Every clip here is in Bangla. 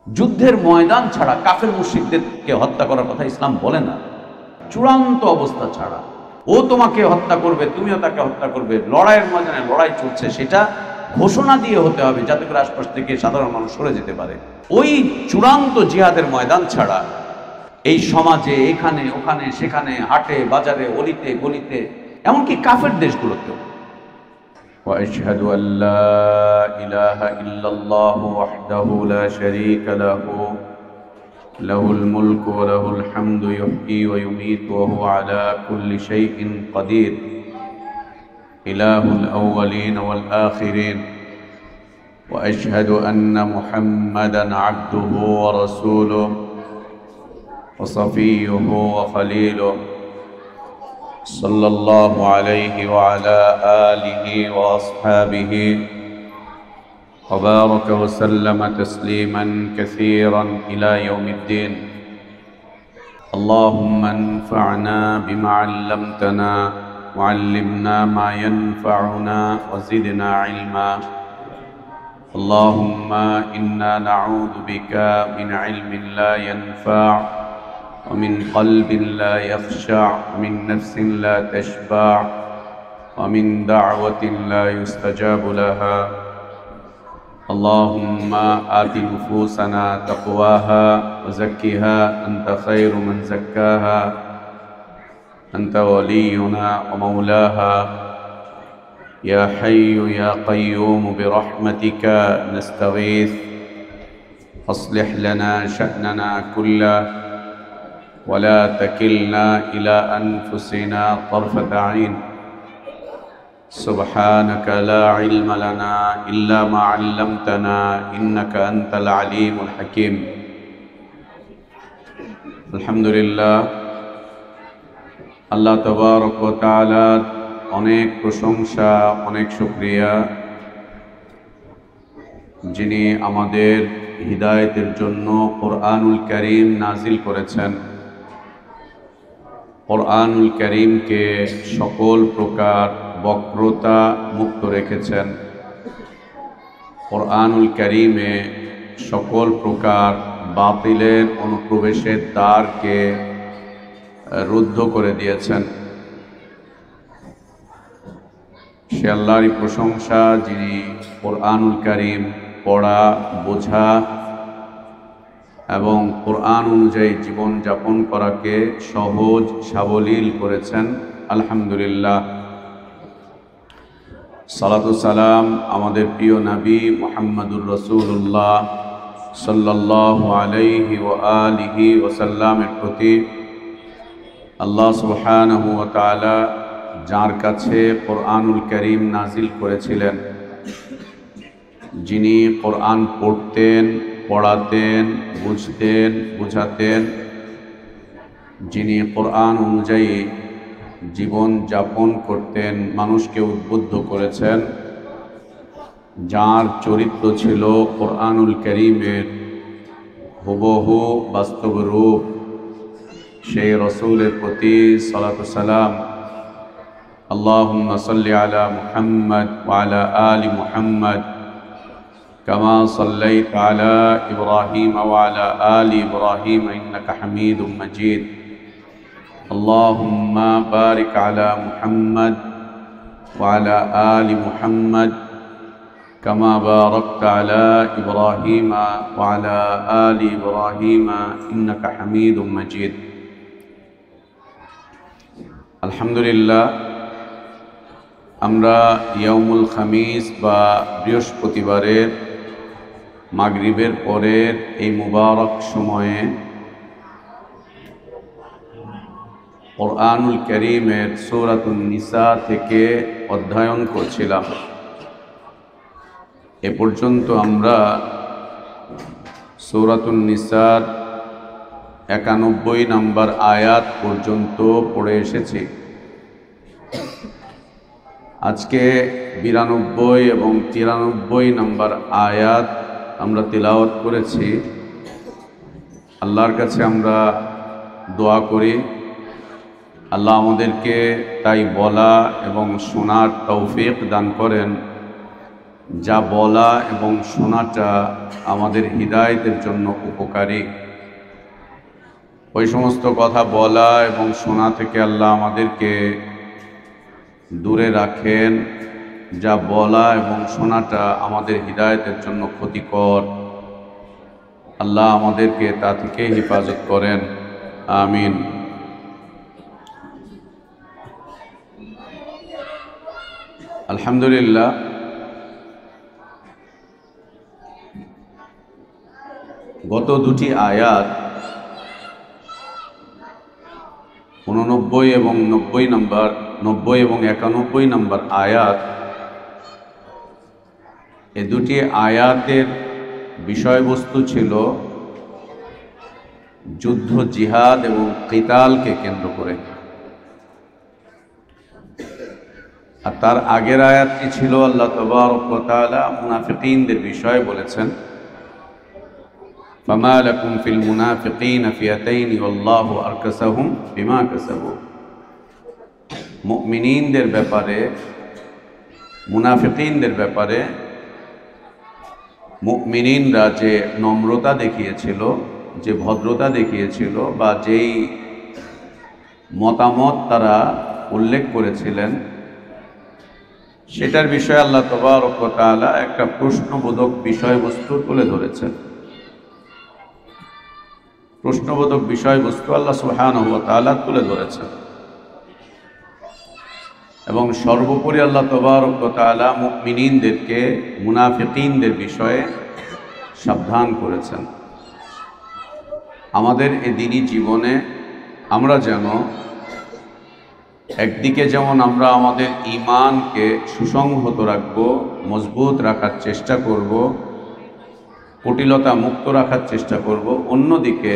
যুদ্ধের ময়দান ছাড়া কাফের মুশরিকদেরকে হত্যা করার কথা ইসলাম বলে না। চূড়ান্ত অবস্থা ছাড়া ও তোমাকে হত্যা করবে, তুমিও তাকে হত্যা করবে, লড়াইয়ের ময়দানে লড়াই চলছে, সেটা ঘোষণা দিয়ে হতে হবে যাতে করে আশপাশ থেকে সাধারণ মানুষ সরে যেতে পারে। ওই চূড়ান্ত জিহাদের ময়দান ছাড়া এই সমাজে এখানে ওখানে সেখানে হাটে বাজারে অলিতে গলিতে এমনকি কাফের দেশগুলোতেও وأشهد أن لا إله إلا الله وحده لا شريك له له الملك وله الحمد يحيي ويميت وهو على كل شيء قدير إله الأولين والآخرين وأشهد أن محمدًا عبده ورسوله وصفيه وخليله صلى الله عليه وعلى آله وأصحابه وبارك وسلم تسليما كثيرا إلى يوم الدين. اللهم انفعنا بما علمتنا وعلمنا ما ينفعنا وزدنا علما. اللهم إنا نعوذ بك من علم لا ينفع ومن قلب لا يخشع ومن نفس لا تشبع ومن دعوة لا يستجاب لها. اللهم آت نفوسنا تقواها وزكها أنت خير من زكاها أنت ولينا ومولاها. يا حي يا قيوم برحمتك نستغيث أصلح لنا شأننا كله ولا تكلنا إلى أنفسنا طرفة عين. سبحانك لا علم لنا إلا ما علمتنا إنك أنت العليم الحكيم. الحمد لله. আল্লাহ তাবারক ওয়া তাআলা অনেক প্রশংসা, অনেক শুকরিয়া, যিনি আমাদের হিদায়াতের জন্য কোরআনুল কারীম নাজিল করেছেন। কোরআনুল কারীমকে সকল প্রকার বক্রতা মুক্ত রেখেছেন। কোরআনুল কারীমে সকল প্রকার বাতিলের অনুপ্রবেশের দ্বারকে রুদ্ধ করে দিয়েছেন। সে আল্লাহরই প্রশংসা, যিনি কোরআনুল কারীম পড়া, বোঝা এবং কোরআন অনুযায়ী জীবন যাপন করাকে সহজ সাবলীল করেছেন। আলহামদুলিল্লাহ। সালাতু সালাম আমাদের প্রিয় নবী মুহাম্মদুর রাসূলুল্লাহ সাল্লাল্লাহু আলাইহি ওয়া আলিহি ওয়াসাল্লামের প্রতি। আল্লাহ সুবহানাহু ওয়া তাআলা যার কাছে কোরআনুল কারীম নাজিল করেছিলেন, যিনি কোরআন পড়তেন, পড়াতেন, বুঝতেন, বুঝাতেন, যিনি কোরআন অনুযায়ী জীবন যাপন করতেন, মানুষকে উদ্বুদ্ধ করেছেন, যার চরিত্র ছিল কোরআনুল কারীমের হুবহু বাস্তব রূপ, সেই রাসূলের প্রতি সালাতু সালাম। আল্লাহুম্মা সাল্লি আলা মুহাম্মদ ওয়া আলা আলি মুহাম্মদ كما صليت على إبراهيم وعلى آل إبراهيم إنك حميد مجيد. اللهم بارك على محمد وعلى آل محمد كما باركت على إبراهيم وعلى آل إبراهيم إنك حميد مجيد. الحمد لله. আমরা ইয়াউমুল খামিস বা বৃহস্পতিবারের মাগরিবের পরের এই মুবারক সময়ে কোরআনুল কারীমের সূরাতুন নিসা থেকে অধ্যয়ন করছিলাম। এ পর্যন্ত আমরা সূরাতুন নিসার 91 নম্বর আয়াত পর্যন্ত পড়ে এসেছি। আজকে 92 এবং 93 নম্বর আয়াত আমরা তিলাওয়াত করেছি। আল্লাহর কাছে আমরা দোয়া করি আল্লাহ আমাদেরকে তাই বলা এবং শোনার তৌফিক দান করেন যা বলা এবং শোনাটা আমাদের হিদায়াতের জন্য উপকারী, ওই সমস্ত কথা বলা এবং শোনা থেকে আল্লাহ আমাদেরকে দূরে রাখেন যা বলা এবং শোনাটা আমাদের হিদায়াতের জন্য ক্ষতিকর। আল্লাহ আমাদেরকে তা থেকে হেফাজত করেন, আমিন। আলহামদুলিল্লাহ, গত দুটি আয়াত 89 এবং 91 নম্বর আয়াত, এই দুটি আয়াতের বিষয়বস্তু ছিল যুদ্ধ, জিহাদ এবং কিতালকে কেন্দ্র করে। আর তার আগের আয়াতটি ছিল আল্লাহ তাবারক ওয়া তাআলা মুনাফিকিনদের বিষয়ে বলেছেন, ফামা লাকুম ফিল মুনাফিকিনা ফিয়াতাইন ওয়াল্লাহু আরকাসাহুম বিমা কাসাবু। মুমিনিনদের ব্যাপারে, মুনাফিকিনদের ব্যাপারে মুমিনিনরা যে নম্রতা দেখিয়েছিল, যে ভদ্রতা দেখিয়েছিল, বা যেই মতামত তারা উল্লেখ করেছিলেন, সেটার বিষয়ে আল্লাহ তাবারক ওয়া তাআলা একটা প্রশ্নবোধক বিষয়বস্তু তুলে ধরেছেন। প্রশ্নবোধক বিষয়বস্তু আল্লাহ সুবহানাহু ওয়া তাআলা তুলে ধরেছেন এবং সর্বোপরি আল্লাহ তাবারক ওয়া তাআলা মুমিনিনদেরকে মুনাফিকিনদের বিষয়ে সাবধান করেছেন। আমাদের এই দিনী জীবনে আমরা যেন একদিকে যেমন আমরা আমাদের ঈমানকে সুসংহত রাখব, মজবুত রাখার চেষ্টা করব, কুটিলতা মুক্ত রাখার চেষ্টা করব, অন্যদিকে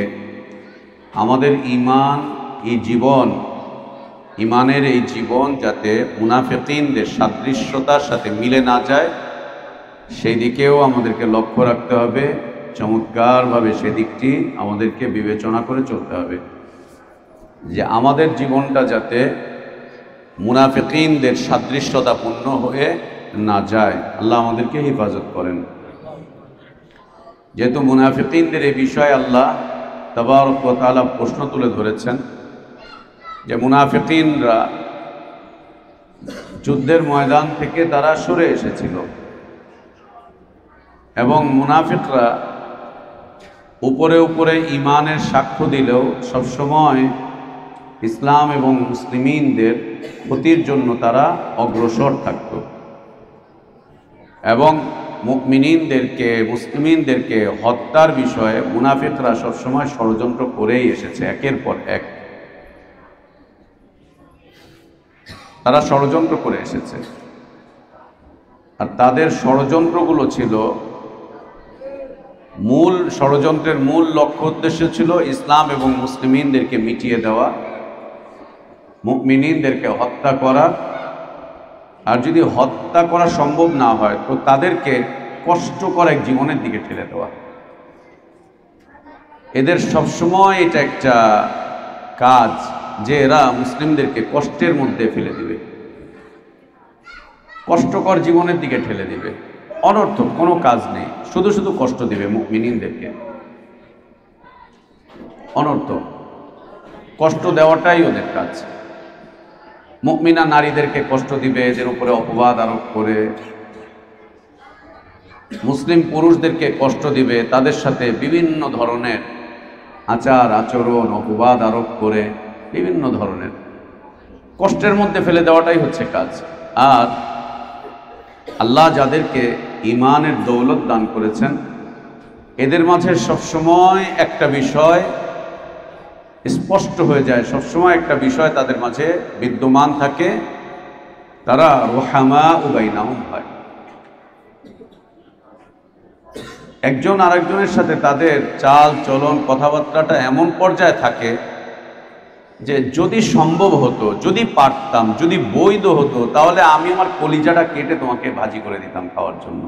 আমাদের ঈমান, এই জীবন, ঈমানের এই জীবন যাতে মুনাফিকিনদের সাদৃশ্যতার সাথে মিলে না যায়, সেই দিকেও আমাদেরকে লক্ষ্য রাখতে হবে। চমৎকারভাবে সেদিকটি আমাদেরকে বিবেচনা করে চলতে হবে যে আমাদের জীবনটা যাতে মুনাফিকিনদের সাদৃশ্যতাপূর্ণ হয়ে না যায়। আল্লাহ আমাদেরকে হেফাজত করেন। যেহেতু মুনাফিকিনদের এই বিষয়ে আল্লাহ তাবারক ওয়া তাআলা প্রশ্ন তুলে ধরেছেন যে মুনাফিকিনরা যুদ্ধের ময়দান থেকে তারা সরে এসেছিল এবং মুনাফিকরা উপরে উপরে ঈমানের সাক্ষ্য দিলেও সবসময় ইসলাম এবং মুসলিমিনদের ক্ষতির জন্য তারা অগ্রসর থাকত এবং মুমিনিনদেরকে, মুসলিমিনদেরকে হত্যার বিষয়ে মুনাফিকরা সবসময় ষড়যন্ত্র করেই এসেছে। একের পর এক তারা ষড়যন্ত্র করে এসেছে। আর তাদের ষড়যন্ত্রগুলো ছিল, মূল ষড়যন্ত্রের মূল লক্ষ্য উদ্দেশ্য ছিল ইসলাম এবং মুসলিমিনদেরকে মিটিয়ে দেওয়া, মুমিনিনদেরকে হত্যা করা, আর যদি হত্যা করা সম্ভব না হয় তো তাদেরকে কষ্টকর এক জীবনের দিকে ঠেলে দেওয়া। এদের সবসময় এটা একটা কাজ যে এরা মুসলিমদেরকে কষ্টের মধ্যে ফেলে দিবে, কষ্টকর জীবনের দিকে ঠেলে দিবে। অনর্থক কোনো কাজ নেই, শুধু শুধু কষ্ট দিবে মুমিনিনদেরকে। অনর্থক কষ্ট দেওয়াটাই ওদের কাজ। মুমিনা নারীদেরকে কষ্ট দিবে, এদের উপরে অপবাদ আরোপ করে। মুসলিম পুরুষদেরকে কষ্ট দিবে, তাদের সাথে বিভিন্ন ধরনের আচার আচরণ, অপবাদ আরোপ করে বিভিন্ন ধরনের কষ্টের মধ্যে ফেলে দেওয়াটাই হচ্ছে কাজ। আর আল্লাহ যাদেরকে ঈমানের দৌলত দান করেছেন, এদের মাঝে সবসময় একটা বিষয় স্পষ্ট হয়ে যায়, সবসময় একটা বিষয় তাদের মাঝে বিদ্যমান থাকে, তারা রুহামা বাইনাহুম হয়। একজন আরেকজনের সাথে তাদের চাল চলন, কথাবার্তাটা এমন পর্যায়ে থাকে যে যদি সম্ভব হতো, যদি পারতাম, যদি বৈধ হতো, তাহলে আমি আমার কলিজাটা কেটে তোমাকে ভাজি করে দিতাম খাওয়ার জন্য।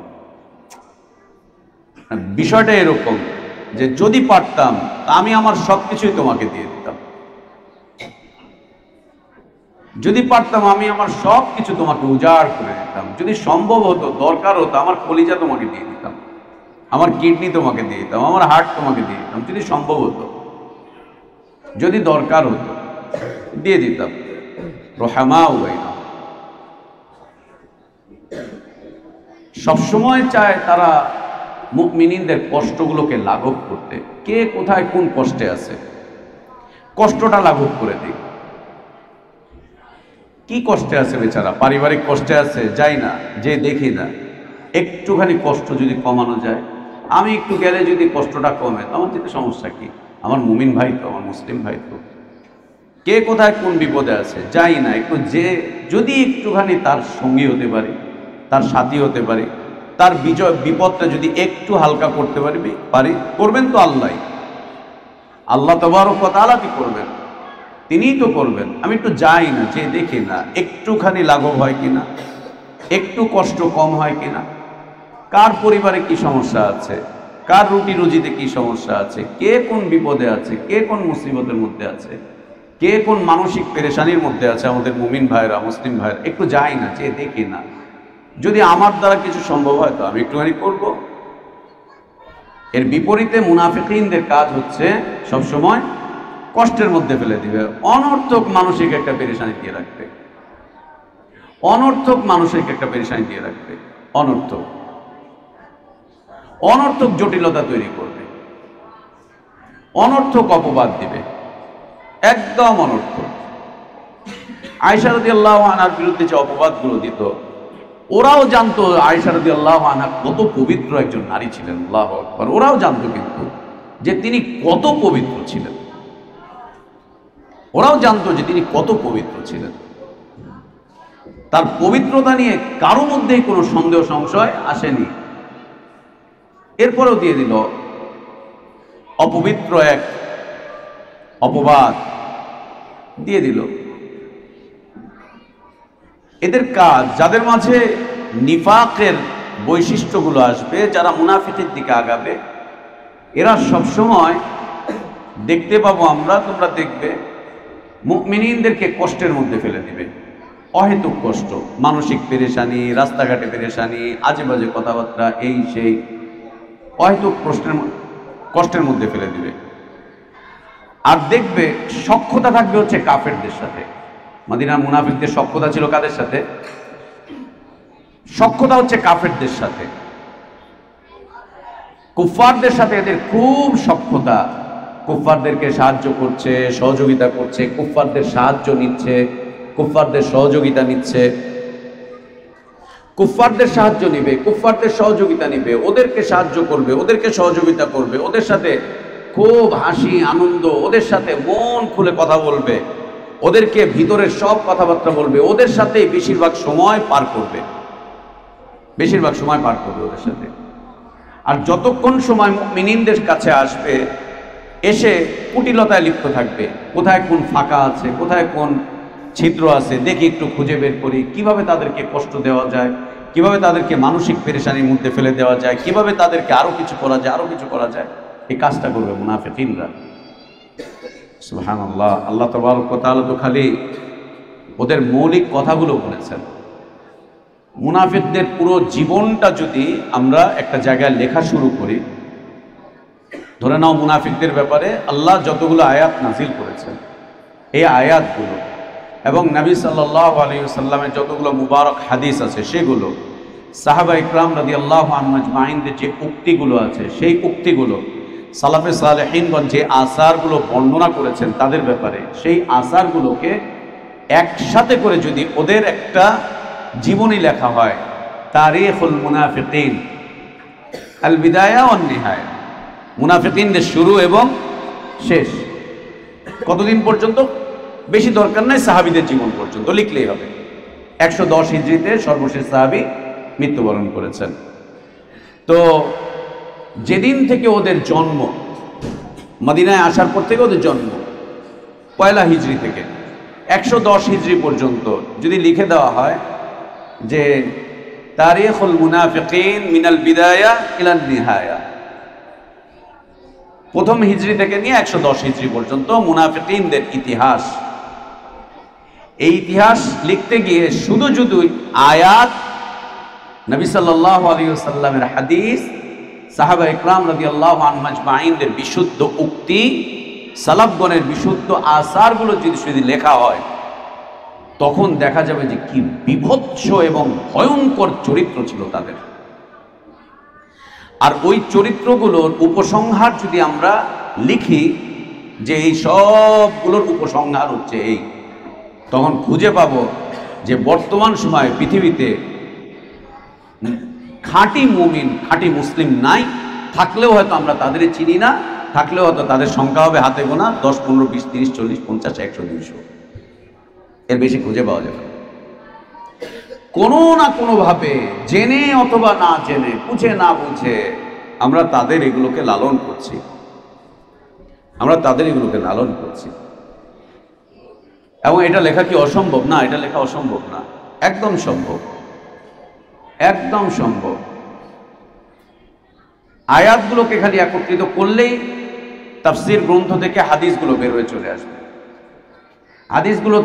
বিষয়টা এরকম যে যদি পারতাম আমি আমার সবকিছুই তোমাকে দিয়ে দিতাম, যদি পারতাম আমি আমার সবকিছু তোমাকে উজাড় করে দিতাম। থাকতাম, যদি সম্ভব হতো, দরকার হতো, আমার কলিজা তোমাকে দিয়ে দিতাম, আমার কিডনি তোমাকে দিয়ে দিতাম, আমার হার্ট তোমাকে দিয়ে দিতাম, যদি সম্ভব হতো, যদি দরকার হতো দিয়ে দিতাম। রহমা উবাইনা সবসময় চায় তারা মুমিনদের কষ্টগুলোকে লাঘব করতে। কে কোথায় কোন কষ্টে আছে, কষ্টটা লাঘব করে দিই। কি কষ্টে আছে বেচারা, পারিবারিক কষ্টে আছে, যাই না, যে দেখি না, একটুখানি কষ্ট যদি কমানো যায়, আমি একটু গেলে যদি কষ্টটা কমে, তো আমার যেতে সমস্যা কি? আমার মুমিন ভাই তো, আমার মুসলিম ভাই তো। কে কোথায় কোন বিপদে আছে, যাই না, একটু যে যদি একটুখানি তার সঙ্গী হতে পারে, তার সাথী হতে পারে, তার বিপদটা যদি একটু হালকা করতে পারি, করবেন তো আল্লাহ। আল্লাহ তাবারক ওয়া তাআলা কি করবেন? তিনিই তো করবেন। আমি একটু যাই না, যে দেখি না, একটুখানি লাঘব হয় কিনা, একটু কষ্ট কম হয় কিনা, কার পরিবারে কি সমস্যা আছে, কার রুটি রুজিতে কি সমস্যা আছে, কে কোন বিপদে আছে, কে কোন মুসিবতের মধ্যে আছে, কে কোন মানসিক পেরেশানির মধ্যে আছে, আমাদের মুমিন ভাইরা, মুসলিম ভাইরা, একটু যাই না, যে দেখি না, যদি আমার দ্বারা কিছু সম্ভব হয় তো আমি একটুখানি করব। এর বিপরীতে মুনাফিকিনদের কাজ হচ্ছে সবসময় কষ্টের মধ্যে ফেলে দিবে, অনর্থক মানসিক একটা পেরেশানি দিয়ে রাখবে, অনর্থক মানসিক একটা পেরেশানি দিয়ে রাখবে, অনর্থক জটিলতা তৈরি করবে, অনর্থক অপবাদ দিবে, একদম অনর্থক। আয়েশা রাদিয়াল্লাহু আনহার বিরুদ্ধে যে অপবাদগুলো দিত, ওরাও জানতো আয়েশা রাদিয়াল্লাহু আনহা কত পবিত্র একজন নারী ছিলেন, আল্লাহু আকবার। ওরাও জানতো কিন্তু যে তিনি কত পবিত্র ছিলেন, ওরাও জানতো যে তিনি কত পবিত্র ছিলেন। তার পবিত্রতা নিয়ে কারো মধ্যেই কোনো সন্দেহ সংশয় আসেনি। এরপরেও দিয়ে দিল অপবিত্র এক অপবাদ দিয়ে দিল। এদের কাজ, যাদের মাঝে নিফাকের বৈশিষ্ট্যগুলো আসবে, যারা মুনাফিকের দিকে আগাবে, এরা সবসময় দেখতে পাবো আমরা, তোমরা দেখবে, মুমিনদেরকে কষ্টের মধ্যে ফেলে দিবে, অহেতুক কষ্ট, মানসিক পেরেশানি, রাস্তাঘাটে পেরেশানি, আজে বাজে কথাবার্তা, এই সেই অহেতুক কষ্টের মধ্যে ফেলে দিবে। আর দেখবে সখ্যতা থাকবে হচ্ছে কাফেরদের সাথে। মদিনার মুনাফিকদের সখ্যতা ছিল কাদের সাথে? সখ্যতা হচ্ছে কাফেরদের সাথে, কুফফারদের সাথে এদের খুব সখ্যতা। কুফফারদেরকে সাহায্য করছে, সহযোগিতা করছে, কুফফারদের সাহায্য নিচ্ছে, কুফফারদের সহযোগিতা নিচ্ছে, কুফফারদের সাহায্য নিবে, কুফফারদের সহযোগিতা নিবে, ওদেরকে সাহায্য করবে, ওদেরকে সহযোগিতা করবে, ওদের সাথে খুব হাসি আনন্দ, ওদের সাথে মন খুলে কথা বলবে, ওদেরকে ভিতরের সব কথাবার্তা বলবে, ওদের সাথে বেশিরভাগ সময় পার করবে, বেশিরভাগ সময় পার করবে ওদের সাথে। আর যতক্ষণ সময় মুমিনদের কাছে আসবে, এসে কুটিলতায় লিপ্ত থাকবে, কোথায় কোন ফাঁকা আছে, কোথায় কোন ছিদ্র আছে, দেখি একটু খুঁজে বের করি, কিভাবে তাদেরকে কষ্ট দেওয়া যায়, কিভাবে তাদেরকে মানসিক পেরেশানির মধ্যে ফেলে দেওয়া যায়, কিভাবে তাদেরকে আরো কিছু করা যায়, আরো কিছু করা যায়, এই কাজটা করবে মুনাফিকিনরা। সুবহানাল্লাহ। আল্লাহ তাবারক ওয়া তাআলা তো খালি ওদের মৌলিক কথাগুলো বলেছেন। মুনাফিকদের পুরো জীবনটা যদি আমরা একটা জায়গায় লেখা শুরু করি, ধরে নাও মুনাফিকদের ব্যাপারে আল্লাহ যতগুলো আয়াত নাজিল করেছেন, এই আয়াতগুলো এবং নবী সাল্লাল্লাহু আলাইহি ওয়াসাল্লামের যতগুলো মুবারক হাদিস আছে, সেগুলো সাহাবা ইকরাম রাদিয়াল্লাহু আনহুম আজমাইনদের যে উক্তিগুলো আছে, সেই উক্তিগুলো সালাফে সালেহিনগণ যে আসারগুলো বর্ণনা করেছেন তাদের ব্যাপারে, সেই আসারগুলোকে একসাথে করে যদি ওদের একটা জীবনী লেখা হয়, তারিখুল মুনাফিকিন আল বিদায়া ওয়ান নিহায়া, মুনাফিকিনদের শুরু এবং শেষ, কতদিন পর্যন্ত? বেশি দরকার নাই, সাহাবীদের জীবন পর্যন্ত লিখলেই হবে। 110 হিজরিতে সর্বশেষ সাহাবী মৃত্যুবরণ করেছেন। তো যেদিন থেকে ওদের জন্ম, মদিনায় আসার পর থেকে ওদের জন্ম, 1 হিজরি থেকে 110 হিজরি পর্যন্ত যদি লিখে দেওয়া হয় যে তারিখুল মুনাফিকিন মিনাল বিদায়া ইলান নিহায়া, প্রথম হিজরি থেকে নিয়ে 110 হিজরি পর্যন্ত মুনাফিকিনদের ইতিহাস, এই ইতিহাস লিখতে গিয়ে শুধু আয়াত নবী সাল্লাল্লাহু আলাইহি ওয়াসাল্লামের হাদিস, সাহাবা ইকরাম রাদিয়াল্লাহু আনহুম আজমাইনদের বিশুদ্ধ উক্তি, সালাফগণের বিশুদ্ধ আসারগুলো যদি লেখা হয়, তখন দেখা যাবে যে কি বিভৎস এবং ভয়ঙ্কর চরিত্র ছিল তাদের। আর ওই চরিত্রগুলোর উপসংহার যদি আমরা লিখি যে এই সবগুলোর উপসংহার হচ্ছে এই, তখন খুঁজে পাবো যে বর্তমান সময়ে পৃথিবীতে খাঁটি মুমিন, খাঁটি মুসলিম নাই। থাকলেও হয়তো আমরা তাদের চিনি না, থাকলেও হয়তো তাদের সংখ্যা হবে হাতে গোনা 10, 15, 20, 30, 40, 50, 100, 200, এর বেশি খুঁজে পাওয়া যাবে। কোনো না কোনোভাবে জেনে অথবা না জেনে, বুঝে না বুঝে আমরা তাদের এগুলোকে লালন করছি, এবং এটা লেখা কি অসম্ভব? না, এটা লেখা অসম্ভব না, একদম সম্ভব, একদম সম্ভব। আয়াতগুলোকে খালি একত্রিত করলেই তাফসীর গ্রন্থ থেকে হাদিসগুলো বের হয়ে চলে আসবে। হাদিসগুলো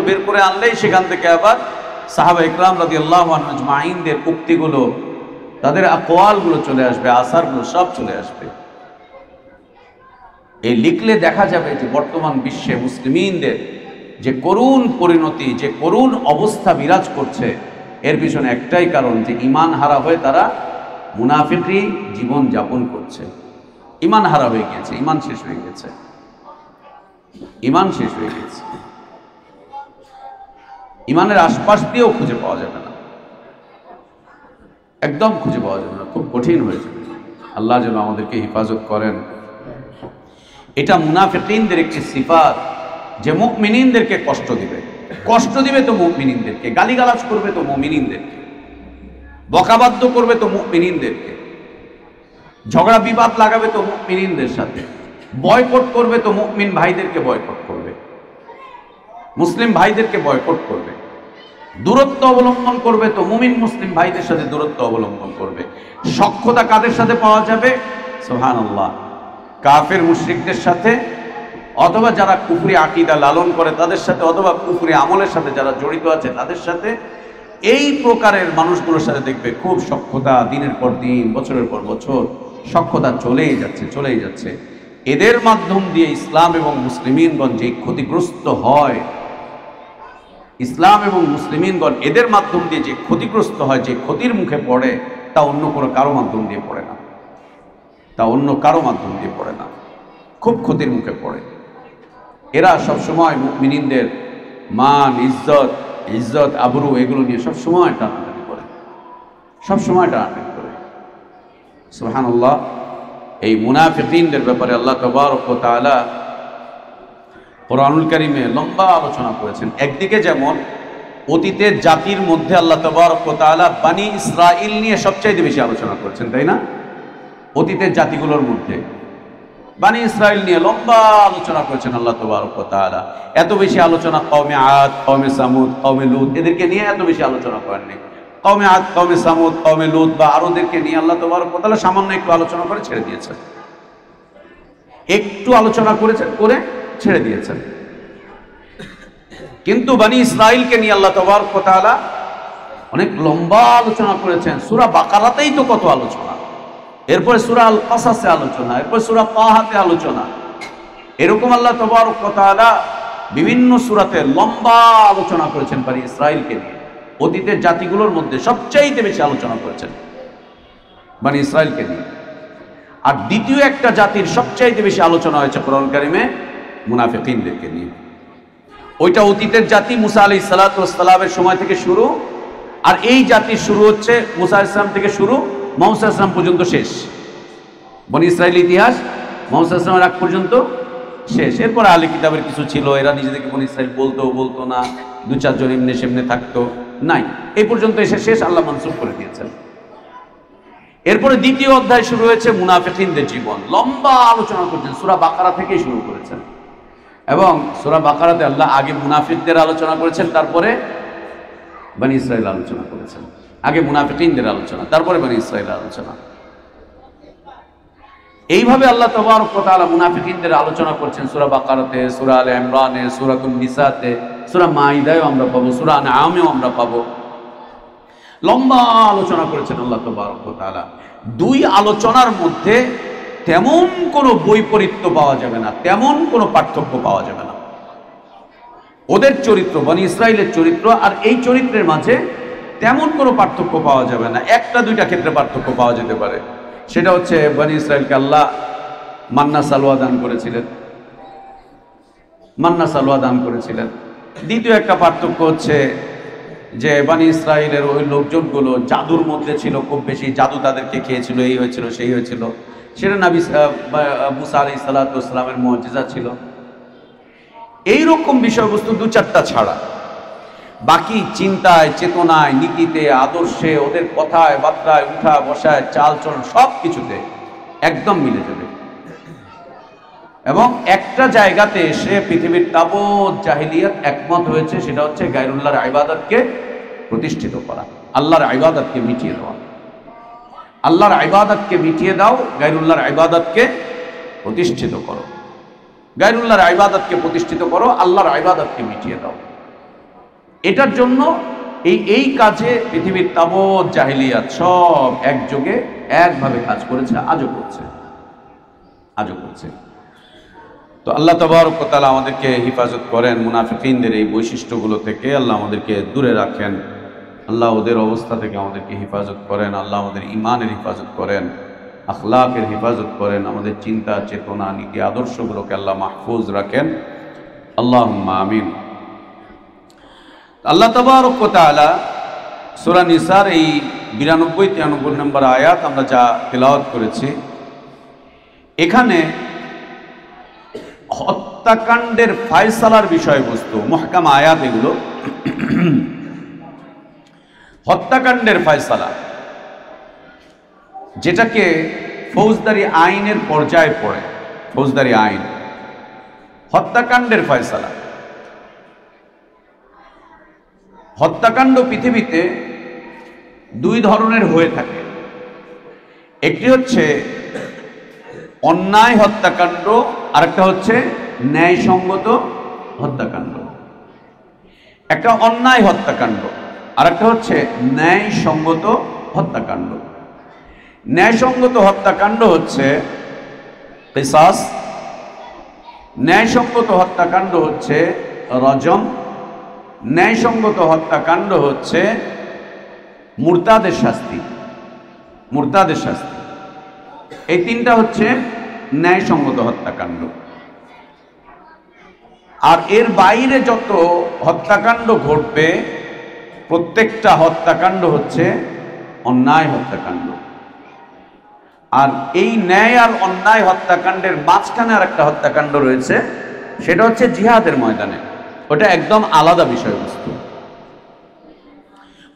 বের করে আনলেই সেখান থেকে আবার সাহাবা ইকরাম রাদিয়াল্লাহু আনহুম আজমাইনদের উক্তিগুলো, তাদের আকওয়ালগুলো চলে আসবে, আসারগুলো সব চলে আসবে। এই লিখলে দেখা যাবে যে বর্তমান বিশ্বে মুসলিমিনদের যে করুণ পরিণতি, যে করুণ অবস্থা বিরাজ করছে, এর পিছনে একটাই কারণ যে ঈমান হারা হয়ে তারা মুনাফিকি জীবন যাপন করছে। ঈমান হারা হয়ে গেছে, ঈমান শেষ হয়ে গেছে, ঈমান শেষ হয়ে গেছে। ঈমানের আশপাশ দিয়েও খুঁজে পাওয়া যাবে না, একদম খুঁজে পাওয়া যাবে না, খুব কঠিন হয়ে যাবে। আল্লাহ যেন আমাদেরকে হেফাজত করেন। এটা মুনাফিকিনদের একটি সিফাত যে মুমিনিনদেরকে কষ্ট দিবে তো মুমিনিনদেরকে, গালিগালাজ করবে তো মুমিনিনদেরকে, বকাবাদ্য করবে তো মুমিনিনদেরকে, ঝগড়া বিবাদ লাগাবে তো মুমিনিনদের সাথে, বয়কট করবে তো মুমিন ভাইদেরকে বয়কট করবে, মুসলিম ভাইদেরকে বয়কট করবে, দূরত্ব অবলম্বন করবে তো মুমিন মুসলিম ভাইদের সাথে দূরত্ব অবলম্বন করবে। সখ্যতা কাদের সাথে পাওয়া যাবে? সুবহানাল্লাহ, কাফের মুশরিকদের সাথে, অথবা যারা কুফরি আকীদা লালন করে তাদের সাথে, অথবা কুফরি আমলের সাথে যারা জড়িত আছে তাদের সাথে। এই প্রকারের মানুষগুলোর সাথে দেখবে খুব সখ্যতা, দিনের পর দিন, বছরের পর বছর সখ্যতা চলেই যাচ্ছে। এদের মাধ্যম দিয়ে ইসলাম এবং মুসলিমিনগণ যে ক্ষতিগ্রস্ত হয়, ইসলাম এবং মুসলিমিনগণ এদের মাধ্যম দিয়ে যে ক্ষতিগ্রস্ত হয়, যে ক্ষতির মুখে পড়ে, তা অন্য কোনো কারো মাধ্যম দিয়ে পড়ে না, খুব ক্ষতির মুখে পড়ে। এরা সবসময় মুমিনিনদের মান, ইজ্জত, আবরু এগুলো নিয়ে সবসময় টানাটানি করে। সুবহানাল্লাহ। এই মুনাফিকিনদের ব্যাপারে আল্লাহ তাবারক ওয়া তাআলা কোরআনুল কারীমে লম্বা আলোচনা করেছেন। একদিকে যেমন অতীতের জাতির মধ্যে আল্লাহ তাবারক ওয়া তাআলা বনি ইসরাইল নিয়ে সবচাইতে বেশি আলোচনা করেছেন, তাই না? অতীতের জাতিগুলোর মধ্যে বনি ইসরাইল নিয়ে লম্বা আলোচনা করেছেন আল্লাহ তাবারক ওয়া তাআলা। এত বেশি আলোচনা কওমে আদ, কওমে সামুদ, কওমে লূত এদেরকে নিয়ে এত বেশি আলোচনা করেননি। কওমে আদ, কওমে সামুদ, কওমে লূত বা আরোদেরকে নিয়ে আল্লাহ তাবারক ওয়া তাআলা সামান্য একটু আলোচনা করে ছেড়ে দিয়েছেন, ছেড়ে দিয়েছেন। কিন্তু বনি ইসরাইলকে নিয়ে আল্লাহ তাবারক ওয়া তাআলা অনেক লম্বা আলোচনা করেছেন। সূরা বাকারাতেই তো কত আলোচনা, এরপরে সূরা আল কাসাসে আলোচনা, এরপর সূরা তাহাতে আলোচনা। এরকম আল্লাহ তাবারক ওয়া তাআলা বিভিন্ন সূরাতে লম্বা আলোচনা করেছেন বনি ইসরাইলকে নিয়ে। অতীতের জাতিগুলোর মধ্যে সবচাইতে বেশি আলোচনা করেছেন বনি ইসরাইলকে নিয়ে। আর দ্বিতীয় একটা জাতির সবচাইতে বেশি আলোচনা হয়েছে কোরআন কারীমে মুনাফিকিনদেরকে নিয়ে। ওইটা অতীতের জাতি মুসা আলাইহিস সালাতু ওয়াস সালামের সময় থেকে শুরু, আর এই জাতির শুরু হচ্ছে মুসা আলাইহিস সালাম থেকে শুরু, মুহাম্মদ সাল্লাল্লাহু আলাইহি ওয়াসাল্লাম পর্যন্ত শেষ। বনি ইসরাইল ইতিহাস মুহাম্মদ সাল্লাল্লাহু আলাইহি ওয়াসাল্লামের আগ পর্যন্ত শেষ। এরপরে আহলে কিতাবের কিছু ছিল, এরা নিজেদেরকে বনি ইসরাইল বলতো না, দু চারজন এমনি সেমনে থাকতো, নাই, এই পর্যন্ত এসে শেষ, আল্লাহ মনসুখ করে দিয়েছেন। এরপরে দ্বিতীয় অধ্যায় শুরু হয়েছে মুনাফিকিনদের জীবন, লম্বা আলোচনা করছেন, সূরা বাকারা থেকেই শুরু করেছেন। এবং সূরা বাকারাতে আল্লাহ আগে মুনাফিকদের আলোচনা করেছেন, তারপরে বনি ইসরাইল আলোচনা করেছেন। আগে মুনাফিকিনদের আলোচনা, তারপরে বনি ইসরাইল আলোচনা। এইভাবে আল্লাহ তাবারক ওয়া তাআলা মুনাফিকিনদের আলোচনা করছেন সূরা বাকারাতে, সূরা আলে ইমরানে, সূরাতুন নিসাতে, সূরা মাইদায়ও আমরা পাবো, সূরা আনআমেও আমরা পাবো। লম্বা আলোচনা করেছেন আল্লাহ তাবারক ওয়া তাআলা। দুই আলোচনার মধ্যে তেমন কোনো বৈপরীত্য পাওয়া যাবে না, তেমন কোনো পার্থক্য পাওয়া যাবে না। ওদের চরিত্র, বনি ইসরাইলের চরিত্র আর এই চরিত্রের মাঝে তেমন কোনো পার্থক্য পাওয়া যাবে না। একটা দুইটা ক্ষেত্রে পার্থক্য পাওয়া যেতে পারে, সেটা হচ্ছে বনি ইসরাইলকে আল্লাহ মান্না সালওয়া দান করেছিলেন, মান্না সালওয়া দান করেছিলেন। দ্বিতীয় একটা পার্থক্য হচ্ছে যে বনি ইসরাইলের ওই লোকজনগুলো জাদুর মধ্যে ছিল, খুব বেশি জাদু তাদেরকে খেয়েছিল, এই হয়েছিল সেই হয়েছিল। সেটা নবী মুসা আলাইহিস সালাতু ওয়াস সালামের মুআজিজা ছিল। এইরকম বিষয়বস্তু দু চারটা ছাড়া বাকি চিন্তায়, চেতনায়, নীতিতে, আদর্শে, ওদের কথায় বার্তায়, উঠা বসায়, চাল চলন সব কিছুতে একদম মিলে যাবে। এবং একটা জায়গাতে এসে পৃথিবীর তাবৎ জাহিলিয়াত একমত হয়েছে, সেটা হচ্ছে গায়রুল্লাহর ইবাদতকে প্রতিষ্ঠিত করা, আল্লাহর ইবাদতকে মিটিয়ে দেওয়া। আল্লাহর ইবাদতকে মিটিয়ে দাও, গায়রুল্লাহর ইবাদতকে প্রতিষ্ঠিত করো। গায়রুল্লাহর ইবাদতকে প্রতিষ্ঠিত করো, আল্লাহর ইবাদতকে মিটিয়ে দাও। এটার জন্য এই কাজে পৃথিবীর তাবৎ জাহিলিয়াত সব একযোগে একভাবে কাজ করেছে, আজও করছে, আজও করছে। তো আল্লাহ তাবারক ওয়া তাআলা আমাদেরকে হেফাজত করেন মুনাফিকিনদের এই বৈশিষ্ট্যগুলো থেকে, আল্লাহ আমাদেরকে দূরে রাখেন, আল্লাহ ওদের অবস্থা থেকে আমাদেরকে হেফাজত করেন, আল্লাহ আমাদের ঈমানের হেফাজত করেন, আখলাকের হেফাজত করেন, আমাদের চিন্তা, চেতনা, নীতি, আদর্শগুলোকে আল্লাহ মাহফুজ রাখেন। আল্লাহুম্মা আমিন। আল্লাহ তাবারক ওয়া তাআলা সূরা নিসার এই 92-93 নম্বর আয়াত আমরা যা তেলাওয়াত করেছি, এখানে হত্যাকাণ্ডের ফায়সালার বিষয়বস্তু, মুহকাম আয়াত এগুলো, হত্যাকাণ্ডের ফায়সালা, যেটাকে ফৌজদারি আইনের পর্যায়ে পড়ে, ফৌজদারি আইন, হত্যাকাণ্ডের ফায়সালা। হত্যাকাণ্ড পৃথিবীতে দুই ধরনের হয়ে থাকে। একটি হচ্ছে অন্যায় হত্যাকাণ্ড, আরেকটা হচ্ছে ন্যায়সঙ্গত হত্যাকাণ্ড। একটা অন্যায় হত্যাকাণ্ড, আরেকটা হচ্ছে ন্যায়সঙ্গত হত্যাকাণ্ড। ন্যায়সঙ্গত হত্যাকাণ্ড হচ্ছে কিসাস, ন্যায়সঙ্গত হত্যাকাণ্ড হচ্ছে রজম, ন্যায়সঙ্গত হত্যাকাণ্ড হচ্ছে মুরতাদের শাস্তি, মুরতাদের শাস্তি। এই তিনটা হচ্ছে ন্যায়সঙ্গত হত্যাকাণ্ড। আর এর বাইরে যত হত্যাকাণ্ড ঘটবে, প্রত্যেকটা হত্যাকাণ্ড হচ্ছে অন্যায় হত্যাকাণ্ড। আর এই ন্যায় আর অন্যায় হত্যাকাণ্ডের মাঝখানে আর একটা হত্যাকাণ্ড রয়েছে, সেটা হচ্ছে জিহাদের ময়দানে। ওটা একদম আলাদা বিষয়বস্তু,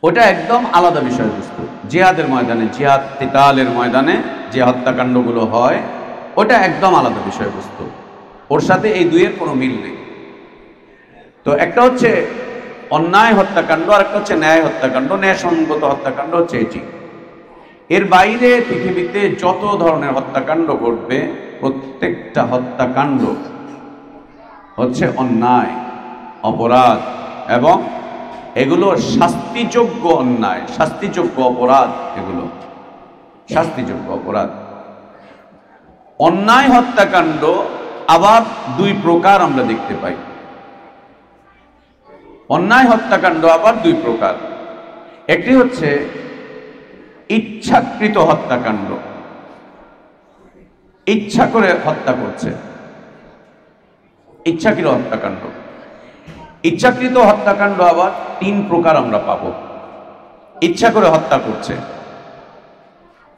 ওটা একদম আলাদা বিষয়বস্তু। জিহাদের ময়দানে, জিহাদ কিতালের ময়দানে যে হত্যাকাণ্ডগুলো হয়, ওটা একদম আলাদা বিষয়বস্তু, ওর সাথে এই দুইয়ের কোনো মিল নেই। তো একটা হচ্ছে অন্যায় হত্যাকাণ্ড, আর একটা হচ্ছে ন্যায় হত্যাকাণ্ড। ন্যায়সঙ্গত হত্যাকাণ্ড হচ্ছে এটি। এর বাইরে পৃথিবীতে যত ধরনের হত্যাকাণ্ড ঘটবে, প্রত্যেকটা হত্যাকাণ্ড হচ্ছে অন্যায়, অপরাধ, এবং এগুলো শাস্তিযোগ্য অন্যায়, শাস্তিযোগ্য অপরাধ, এগুলো শাস্তিযোগ্য অপরাধ। অন্যায় হত্যাকাণ্ড আবার দুই প্রকার আমরা দেখতে পাই। অন্যায় হত্যাকাণ্ড আবার দুই প্রকার। একটি হচ্ছে ইচ্ছাকৃত হত্যাকাণ্ড, ইচ্ছা করে হত্যা করছে, ইচ্ছাকৃত হত্যাকাণ্ড। ইচ্ছাকৃত হত্যাকাণ্ড আবার তিন প্রকার আমরা পাব। ইচ্ছা করে হত্যা করছে,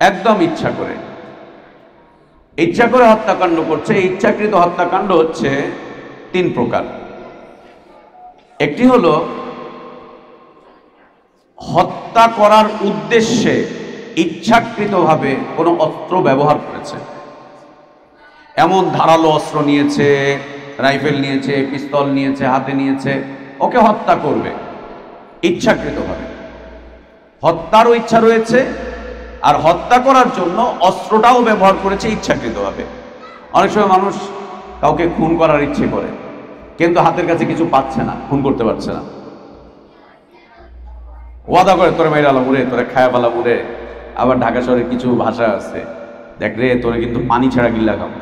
একদম ইচ্ছা করে, ইচ্ছা করে হত্যাকাণ্ড করছে। ইচ্ছাকৃত হত্যাকাণ্ড হচ্ছে তিন প্রকার। একটি হলো হত্যা করার উদ্দেশ্যে ইচ্ছাকৃতভাবে কোনো অস্ত্র ব্যবহার করেছে, এমন ধারালো অস্ত্র নিয়েছে, রাইফেল নিয়েছে, পিস্তল নিয়েছে, হাতে নিয়েছে, ওকে হত্যা করবে ইচ্ছাকৃতভাবে। হত্যারও ইচ্ছা রয়েছে, আর হত্যা করার জন্য অস্ত্রটাও ব্যবহার করেছে ইচ্ছাকৃতভাবে। অনেক সময় মানুষ কাউকে খুন করার ইচ্ছে করে, কিন্তু হাতের কাছে কিছু পাচ্ছে না, খুন করতে পারছে না। ওয়াদা করে তোরে মাইরা আলাম উড়ে, তোরে খায়া পালাম উড়ে। আবার ঢাকা শহরে কিছু ভাষা আছে, দেখ রে তোরে কিন্তু পানি ছাড়া গিল্লা খাবো।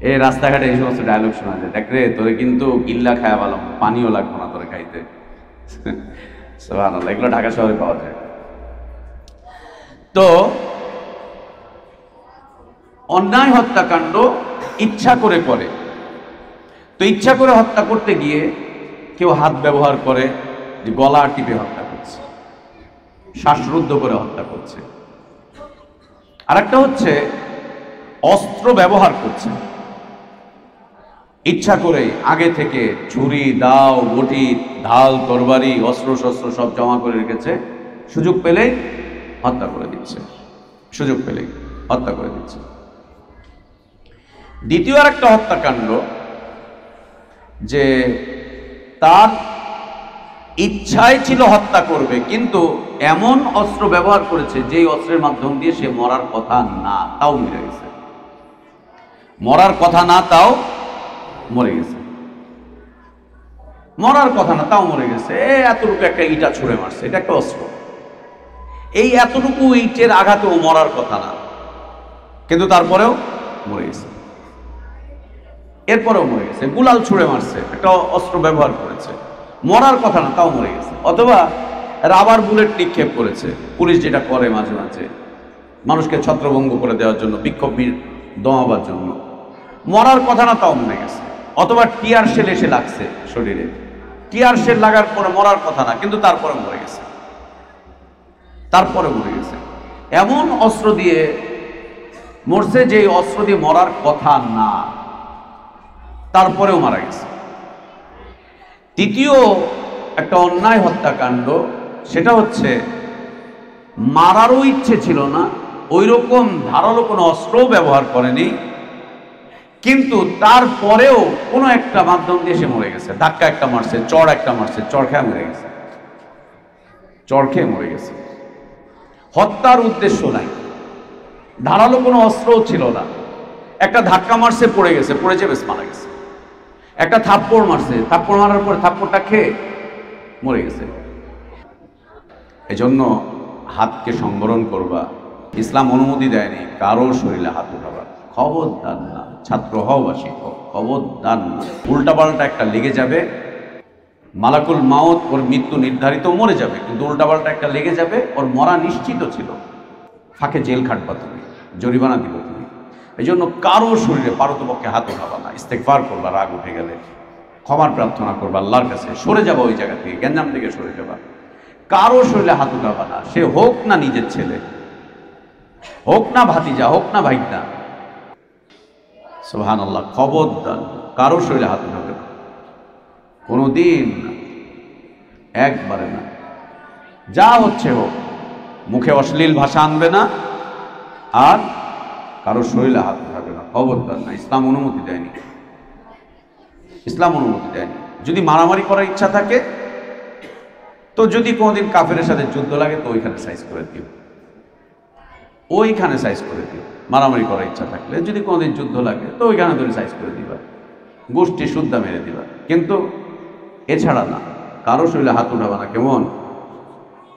এই রাস্তাঘাটে এই সমস্ত ডায়লগ শোনা যায়, দেখ রে তোরে কিন্তু গিল্লা খায়া পালাম, পানিও লাগবো না তোরে খাইতে। সুবহানাল্লাহ, এগুলো ঢাকা শহরে পাওয়া যায়। তো অন্যায় হত্যাকাণ্ড ইচ্ছা করে করে, তো ইচ্ছা করে হত্যা করতে গিয়ে কেউ হাত ব্যবহার করে, যে গলা টিপে হত্যা করছে, শ্বাসরুদ্ধ করে হত্যা করছে। আর একটা হচ্ছে অস্ত্র ব্যবহার করছে, ইচ্ছা করে আগে থেকে ছুরি, দাও, বটি, ঢাল, তরবারি, অস্ত্র শস্ত্র সব জমা করে রেখেছে, সুযোগ পেলেই হত্যা করে দিচ্ছে, সুযোগ পেলেই হত্যা করে দিচ্ছে। দ্বিতীয় আর একটা হত্যাকাণ্ড, যে তার ইচ্ছাই ছিল হত্যা করবে, কিন্তু এমন অস্ত্র ব্যবহার করেছে যেই অস্ত্রের মাধ্যম দিয়ে সে মরার কথা না, তাও মরে গেছে। মরার কথা না, তাও মরে গেছে। মরার কথা না, তাও মরে গেছে। এতটুকু একটা ইটা ছুঁড়ে মারছে, এটা একটা অস্ত্র। এই এতটুকু ইটের আঘাতেও মরার কথা না, কিন্তু তারপরেও মরে গেছে। এরপরেও মরে গেছে। গুলাল ছুঁড়ে মারছে, একটা অস্ত্র ব্যবহার করেছে, মরার কথা না, তাও মরে গেছে। অথবা রাবার বুলেট নিক্ষেপ করেছে, পুলিশ যেটা করে মাঝে মাঝে মানুষকে ছত্রভঙ্গ করে দেওয়ার জন্য, বিক্ষোভ দমাবার জন্য, মরার কথা না, তাও মরে গেছে। অথবা টিয়ার শেল এসে লাগছে শরীরে, টিয়ার শেল লাগার পরে মরার কথা না, কিন্তু তারপরে মরে গেছে, তারপরে মরে গেছে। এমন অস্ত্র দিয়ে মরছে যে অস্ত্র দিয়ে মরার কথা না, তারপরেও মারা গেছে। তৃতীয় একটা অন্যায় হত্যাকাণ্ড, সেটা হচ্ছে মারারও ইচ্ছে ছিল না, ওই রকম ধারালো কোনো অস্ত্রও ব্যবহার করেনি, কিন্তু তারপরেও কোনো একটা মাধ্যম দিয়ে সে মরে গেছে। ধাক্কা একটা মারছে, চড় একটা মারছে, চড় খেয়ে মরে গেছে, চড় খেয়ে মরে গেছে। হত্যার উদ্দেশ্য নাই, ধারালো কোনো অস্ত্রও ছিল না, একটা ধাক্কা মারছে, পড়ে গেছে, পড়েছে, বেশ মারা গেছে। একটা থাপ্পড় মারছে, থাপ্পড় মারার পরে থাপ্পড়টা খেয়ে মরে গেছে। এজন্য হাতকে সংবরণ করবা। ইসলাম অনুমতি দেয়নি কারো শরীরে হাত উঠাবার, খবরদার না। ছাত্র হও বা শিক্ষক, খবরদার না। উল্টাপাল্টা একটা লেগে যাবে, মালাকুল মাউত ওর মৃত্যু নির্ধারিত, মরে যাবে, কিন্তু উল্টাপাল্টা একটা লেগে যাবে, ওর মরা নিশ্চিত ছিল, ফাঁকে জেল খাটবা তুমি, জরিমানা দিব তুমি। এই জন্য কারো শরীরে পারতপক্ষে হাত উঠাবা না। ইস্তেগফার করবা, রাগ উঠে গেলে ক্ষমার প্রার্থনা করবা আল্লাহর কাছে, সরে যাবা ওই জায়গা থেকে, গ্যাঞ্জাম থেকে সরে যাবা। কারো শরীরে হাত উঠাবা না, সে হোক না নিজের ছেলে, হোক না ভাতিজা, হোক না ভাইটা। সুবহানাল্লাহ, খবরদার কারো শরীরে হাত উঠাবে না, কোনোদিন না, একবারে না। যা হচ্ছে হোক, মুখে অশ্লীল ভাষা আনবে না, আর কারো শরীরে হাত উঠাবে না, খবরদার না। ইসলাম অনুমতি দেয়নি, ইসলাম অনুমতি দেয়নি। যদি মারামারি করার ইচ্ছা থাকে, তো যদি কোনোদিন কাফেরের সাথে যুদ্ধ লাগে, তো ওইখানে সাইজ করে দিও, ওইখানে সাইজ করে দিও। মারামারি করার ইচ্ছা থাকলে যদি কোনোদিন যুদ্ধ লাগে, তো ওইখানে ধরে সাইজ করে দিবা, গোষ্ঠী শুদ্ধা মেরে দিবা, কিন্তু এছাড়া না। কারো শরীরে হাত উঠাবা না, কেমন?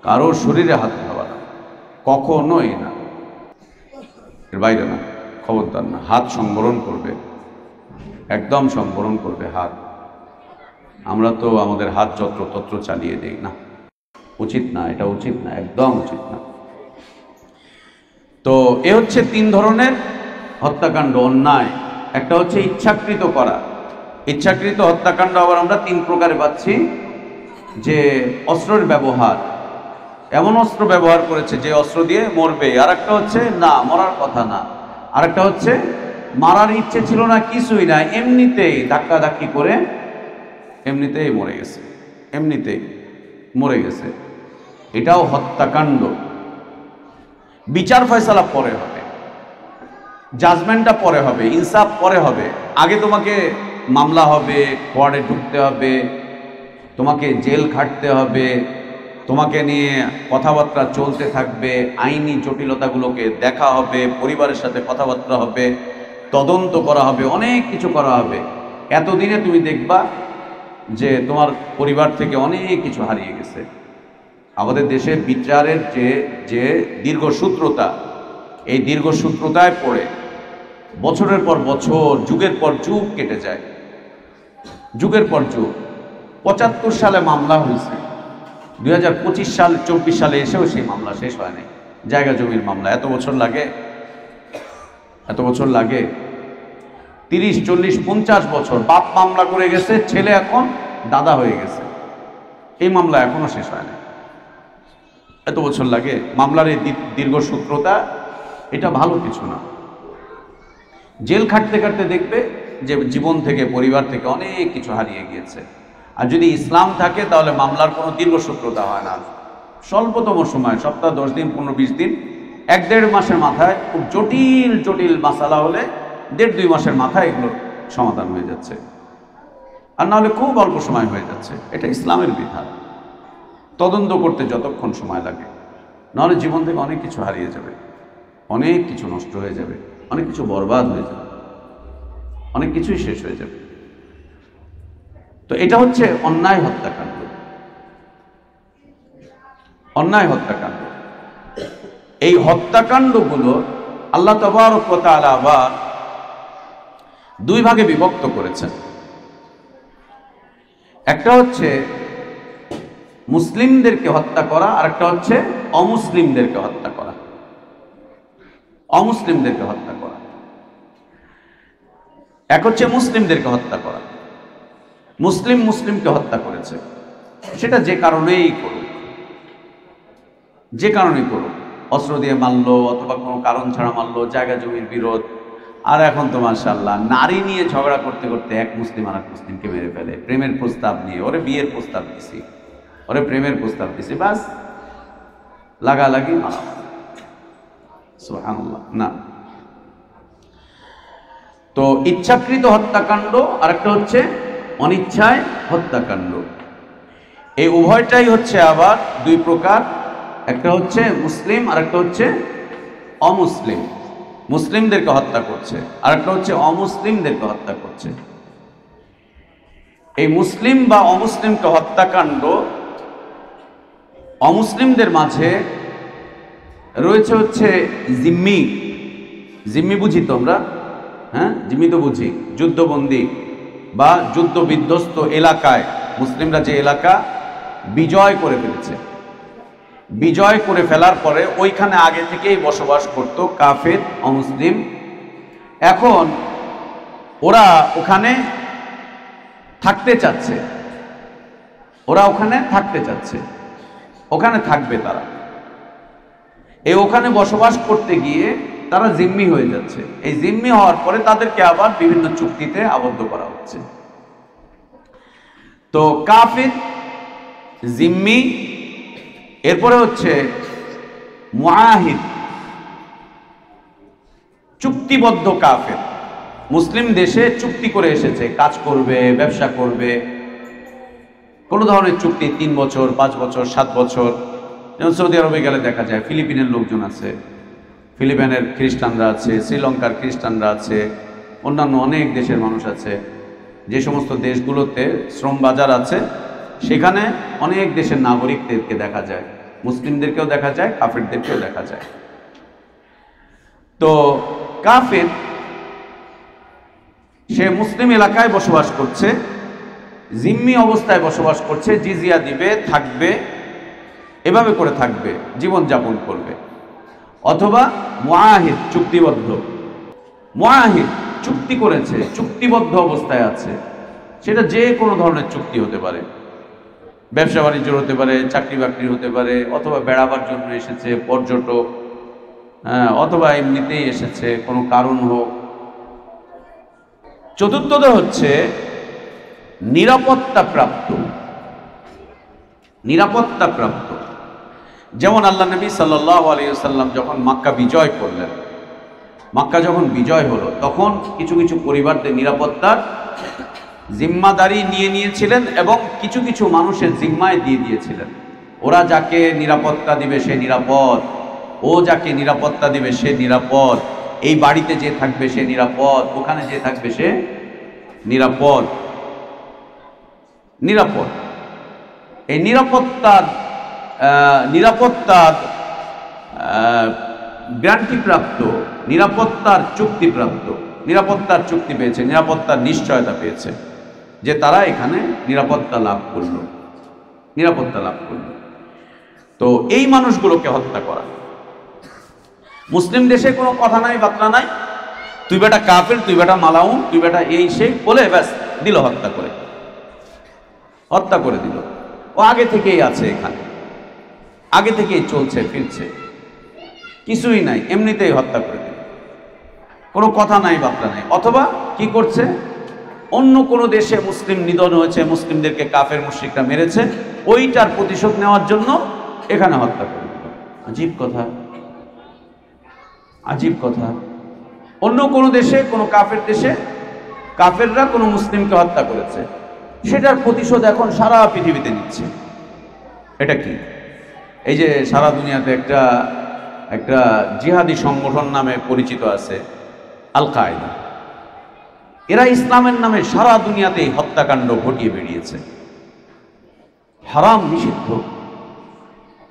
কারো শরীরে হাত উঠাবা না, কখনোই না, এর বাইরে না, খবরদার না। হাত সংবরণ করবে, একদম সংবরণ করবে হাত। আমরা তো আমাদের হাত যত্র তত্র চালিয়ে দিই না, উচিত না, এটা উচিত না, একদম উচিত না। তো এ হচ্ছে 3 ধরনের হত্যাকাণ্ড, অন্যায়। একটা হচ্ছে ইচ্ছাকৃত করা, ইচ্ছাকৃত হত্যাকাণ্ড আবার আমরা 3 প্রকারে পাচ্ছি। যে অস্ত্রের ব্যবহার, এমন অস্ত্র ব্যবহার করেছে যে অস্ত্র দিয়ে মরবে। আর একটা হচ্ছে না, মরার কথা না। আর একটা হচ্ছে মারার ইচ্ছে ছিল না, কিছুই না, এমনিতেই ধাক্কা ধাক্কি করে এমনিতেই মরে গেছে, এমনিতেই মরে গেছে। এটাও হত্যাকাণ্ড। বিচার ফয়সালা পরে হবে, জাজমেন্টটা পরে হবে, ইনসাফ পরে হবে। আগে তোমাকে মামলা হবে, কোর্টে ঢুকতে হবে, তোমাকে জেল খাটতে হবে, তোমাকে নিয়ে কথাবার্তা চলতে থাকবে, আইনি জটিলতাগুলোকে দেখা হবে, পরিবারের সাথে কথাবার্তা হবে, তদন্ত করা হবে, অনেক কিছু করা হবে। এতদিনে তুমি দেখবা যে তোমার পরিবার থেকে অনেক কিছু হারিয়ে গেছে। আমাদের দেশে বিচারের যে দীর্ঘসূত্রতা, এই দীর্ঘসূত্রতায় পড়ে বছরের পর বছর, যুগের পর যুগ কেটে যায়, যুগের পর যুগ। ৭৫ সালে মামলা হয়েছে, 2025 সাল 24 সালে এসেও সেই মামলা শেষ হয় নাই। জায়গা জমির মামলা এত বছর লাগে, এত বছর লাগে। 30, 40, 50 বছর বাপ মামলা করে গেছে, ছেলে এখন দাদা হয়ে গেছে, এই মামলা এখনো শেষ হয় না। এত বছর লাগে মামলার এই দীর্ঘসূত্রতা, এটা ভালো কিছু না। জেল খাটতে খাটতে দেখবে যে জীবন থেকে, পরিবার থেকে অনেক কিছু হারিয়ে গিয়েছে। আর যদি ইসলাম থাকে তাহলে মামলার কোনো দীর্ঘসূত্রতা হয় না, স্বল্পতম সময়, সপ্তাহ 10 দিন, 15-20 দিন, 1-1.5 মাসের মাথায় খুব জটিল জটিল মাসালা হলে 1.5-2 মাসের মাথায় এগুলো সমাধান হয়ে যাচ্ছে, আর নাহলে খুব অল্প সময় হয়ে যাচ্ছে। এটা ইসলামের বিধান। তদন্ত করতে যতক্ষণ সময় লাগে, নাহলে জীবন থেকে অনেক কিছু হারিয়ে যাবে, অনেক কিছু নষ্ট হয়ে যাবে, অনেক কিছু বরবাদ হয়ে যাবে, অনেক কিছুই শেষ হয়ে যাবে। তো এটা হচ্ছে অন্যায় হত্যাকাণ্ড, অন্যায় হত্যাকাণ্ড। এই হত্যাকাণ্ডগুলো আল্লাহ তাবারক ওয়া তাআলা আবার 2 ভাগে বিভক্ত করেছেন। একটা হচ্ছে মুসলিমদেরকে হত্যা করা, আর একটা হচ্ছে অমুসলিমদেরকে হত্যা করা। অমুসলিমদেরকে হত্যা করা, এক হচ্ছে মুসলিমদেরকে হত্যা করা। মুসলিম মুসলিমকে হত্যা করেছে, সেটা যে কারণেই করুক, যে কারণেই করুক, অস্ত্র দিয়ে মারলো অথবা কোনো কারণ ছাড়া মারলো, জায়গা জমির বিরোধ। আর এখন তো মাশাআল্লাহ নারী নিয়ে ঝগড়া করতে করতে এক মুসলিম আর এক মুসলিমকে মেরে ফেলে, প্রেমের প্রস্তাব নিয়ে। ওরে বিয়ের প্রস্তাব দিছি, ওরে প্রেমের প্রস্তাব দিছি, বাস লাগালাগি মারা। সুবহানাল্লাহ। না, তো ইচ্ছাকৃত হত্যাকাণ্ড আর একটা হচ্ছে অনিচ্ছায় হত্যাকাণ্ড। এই উভয়টাই হচ্ছে আবার 2 প্রকার, একটা হচ্ছে মুসলিম আর একটা হচ্ছে অমুসলিম। মুসলিমদেরকে হত্যা করছে, আর একটা হচ্ছে অমুসলিমদেরকে হত্যা করছে। এই মুসলিম বা অমুসলিমকে হত্যাকাণ্ড, অমুসলিমদের মাঝে রয়েছে হচ্ছে জিম্মি। জিম্মি বুঝি তো আমরা, হ্যাঁ, জিম্মি তো বুঝি, যুদ্ধবন্দী বা যুদ্ধ বিধ্বস্ত এলাকায় মুসলিমরা যে এলাকা বিজয় করে ফেলেছে, বিজয় করে ফেলার পরে ওইখানে আগে থেকেই বসবাস করত কাফের অমুসলিম। এখন ওরা ওখানে থাকতে চাচ্ছে, ওরা ওখানে থাকতে চাচ্ছে, ওখানে থাকবে তারা। এই ওখানে বসবাস করতে গিয়ে তারা জিম্মি হয়ে যাচ্ছে। এই জিম্মি হওয়ার পরে তাদেরকে আবার বিভিন্ন চুক্তিতে আবদ্ধ করা হচ্ছে। তো কাফির, জিম্মি, এরপরে হচ্ছে মুআহিদ, চুক্তিবদ্ধ কাফের। মুসলিম দেশে চুক্তি করে এসেছে, কাজ করবে, ব্যবসা করবে, কোনো ধরনের চুক্তি 3 বছর, 5 বছর, 7 বছর। যেমন সৌদি আরবে গেলে দেখা যায় ফিলিপিনের লোকজন আছে, ফিলিপাইনের খ্রিস্টানরা আছে, শ্রীলঙ্কার খ্রিস্টানরা আছে, অন্যান্য অনেক দেশের মানুষ আছে। যে সমস্ত দেশগুলোতে শ্রম বাজার আছে সেখানে অনেক দেশের নাগরিকদেরকে দেখা যায়, মুসলিমদেরকেও দেখা যায়, কাফেরদেরকেও দেখা যায়। তো কাফের সে মুসলিম এলাকায় বসবাস করছে, জিম্মি অবস্থায় বসবাস করছে, জিজিয়া দিবে, থাকবে, এভাবে করে থাকবে, জীবন যাপন করবে। অথবা মুআহিদ, চুক্তিবদ্ধ। মুআহিদ চুক্তি করেছে, চুক্তিবদ্ধ অবস্থায় আছে, সেটা যে কোনো ধরনের চুক্তি হতে পারে, ব্যবসা বাণিজ্য হতে পারে, চাকরি বাকরি হতে পারে, অথবা বেড়াবার জন্য এসেছে, পর্যটক, অথবা এমনিতেই এসেছে, কোনো কারণ হোক। চতুর্থত হচ্ছে নিরাপত্তা প্রাপ্ত। নিরাপত্তা প্রাপ্ত, যেমন আল্লাহ নবী সাল্লাল্লাহু আলাইহি ওয়াসাল্লাম যখন মক্কা বিজয় করলেন, মক্কা যখন বিজয় হলো, তখন কিছু কিছু পরিবারদের নিরাপত্তার জিম্মাদারি নিয়ে নিয়েছিলেন এবং কিছু কিছু মানুষের জিম্মায় দিয়ে দিয়েছিলেন। ওরা যাকে নিরাপত্তা দিবে সে নিরাপদ, ও যাকে নিরাপত্তা দিবে সে নিরাপদ, এই বাড়িতে যে থাকবে সে নিরাপদ, ওখানে যে থাকবে সে নিরাপদ। নিরাপদ। এই নিরাপত্তার নিরাপত্তার গ্যারান্টিপ্রাপ্ত, নিরাপত্তার চুক্তিপ্রাপ্ত, নিরাপত্তার চুক্তি পেয়েছে, নিরাপত্তার নিশ্চয়তা পেয়েছে যে তারা এখানে নিরাপত্তা লাভ করলো, নিরাপত্তা লাভ করলো। তো এই মানুষগুলোকে হত্যা করা, মুসলিম দেশে কোনো কথা নাই, বার্তা নাই, তুই বেটা কাফের, তুই বেটা মালাউন, তুই বেটা এই সেই বলে ব্যাস দিল, হত্যা করে, হত্যা করে দিল। ও আগে থেকেই আছে এখানে, আগে থেকেই চলছে ফিরছে, কিছুই নাই, এমনিতেই হত্যা করে দিল, কোনো কথা নাই, বার্তা নাই। অথবা কি করছে, অন্য কোনো দেশে মুসলিম নিধন হয়েছে, মুসলিমদেরকে কাফের মুশরিকরা মেরেছে, ওইটার প্রতিশোধ নেওয়ার জন্য এখানে হত্যা করে দিল। আজীব কথা, আজীব কথা। অন্য কোনো দেশে, কোনো কাফের দেশে কাফেররা কোনো মুসলিমকে হত্যা করেছে, সেটার প্রতিশোধ এখন সারা পৃথিবীতে নিচ্ছে। এটা কি? এই যে সারা দুনিয়াতে একটা একটা জিহাদি সংগঠন নামে পরিচিত আছে আল কায়দা, এরা ইসলামের নামে সারা দুনিয়াতে হত্যাকাণ্ড ঘটিয়ে বেরিয়েছে, হারাম, নিষিদ্ধ।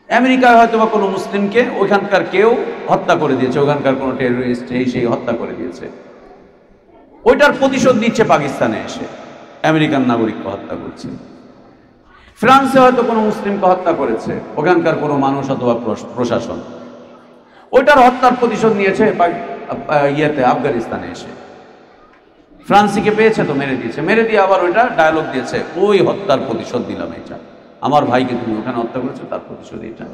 আমেরিকায় হয়তো বা কোনো মুসলিমকে ওইখানকার কেউ হত্যা করে দিয়েছে, ওখানকার কোনো টেররিস্ট এই সেই হত্যা করে দিয়েছে, ওইটার প্রতিশোধ নিচ্ছে পাকিস্তানে এসে, আমেরিকান নাগরিককে হত্যা করছে। ফ্রান্সে হয়তো কোনো মুসলিমকে হত্যা করেছে ওখানকার কোনো মানুষ অথবা প্রশাসন, ওইটার হত্যার প্রতিশোধ নিয়েছে আফগানিস্তানে এসে। ফ্রান্সিকে পেয়েছে তো মেরে দিয়েছে, মেরে দিয়ে আবার ওইটা ডায়লগ দিয়েছে, ওই হত্যার প্রতিশোধ দিলাম, এটা আমার ভাইকে তুমি ওখানে হত্যা করেছো, তার প্রতিশোধ এটা।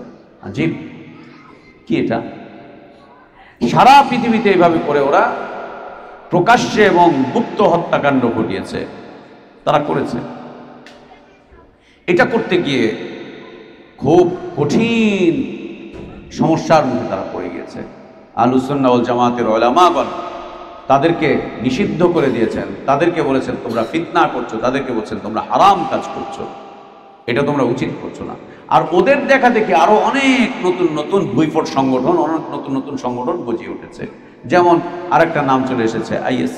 আজীব কি এটা? সারা পৃথিবীতে এইভাবে করে ওরা প্রকাশ্যে এবং গুপ্ত হত্যাকাণ্ড ঘটিয়েছে, তারা করেছে। এটা করতে গিয়ে খুব কঠিন সমস্যার মধ্যে তারা পড়ে গিয়েছে। আহলুস সুন্নাহ ওয়াল জামাতের উলামাগণ তাদেরকে নিষিদ্ধ করে দিয়েছেন, তাদেরকে বলেছেন তোমরা ফিতনা করছো, তাদেরকে বলছেন তোমরা হারাম কাজ করছো, এটা তোমরা উচিত করছো না। আর ওদের দেখা দেখি আরো অনেক নতুন নতুন ভুইফট সংগঠন, অনেক নতুন নতুন সংগঠন গজিয়ে উঠেছে। যেমন আরেকটা নাম চলে এসেছে আইএস,